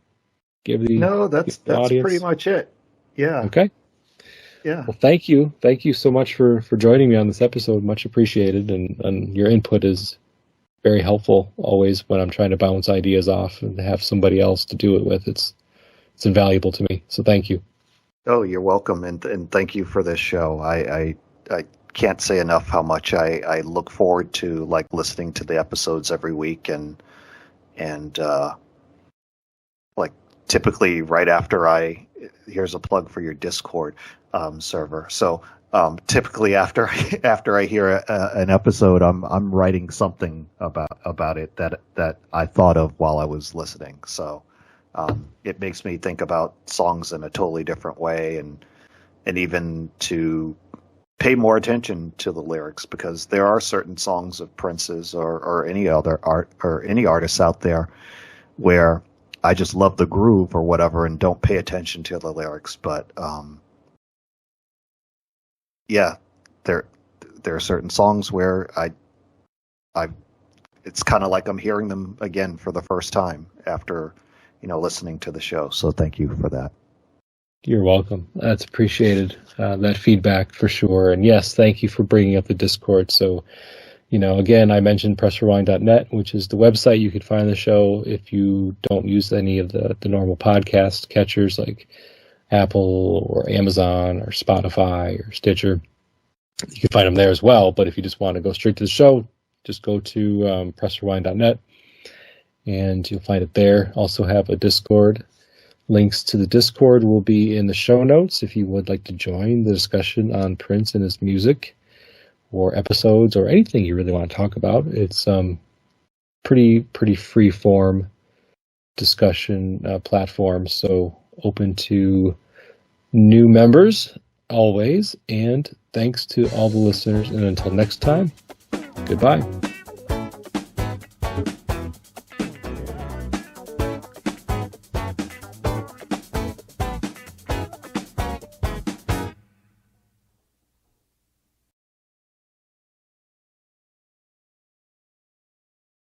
give the No, that's audience? pretty much it. Yeah. Okay. Yeah. Well, thank you so much for joining me on this episode. Much appreciated, and your input is very helpful always when I'm trying to bounce ideas off and have somebody else to do it with. It's invaluable to me. So thank you. Oh, you're welcome, and thank you for this show. I can't say enough how much I look forward to like listening to the episodes every week, and like typically right after here's a plug for your Discord server. So typically after I hear an episode, I'm writing something about it that I thought of while I was listening. So it makes me think about songs in a totally different way, and even to pay more attention to the lyrics, because there are certain songs of Prince's or any other art or any artists out there where I just love the groove or whatever and don't pay attention to the lyrics. But yeah, there are certain songs where I it's kind of like I'm hearing them again for the first time after listening to the show. So thank you for that. You're welcome. That's appreciated, that feedback for sure. And yes, thank you for bringing up the Discord. So, again, I mentioned pressrewind.net, which is the website you could find the show if you don't use any of the normal podcast catchers like Apple or Amazon or Spotify or Stitcher. You can find them there as well. But if you just want to go straight to the show, just go to pressrewind.net and you'll find it there. Also have a Discord. Links to the Discord will be in the show notes if you would like to join the discussion on Prince and his music or episodes or anything you really want to talk about. It's pretty free form discussion platform, so open to new members always. And thanks to all the listeners. And until next time, goodbye.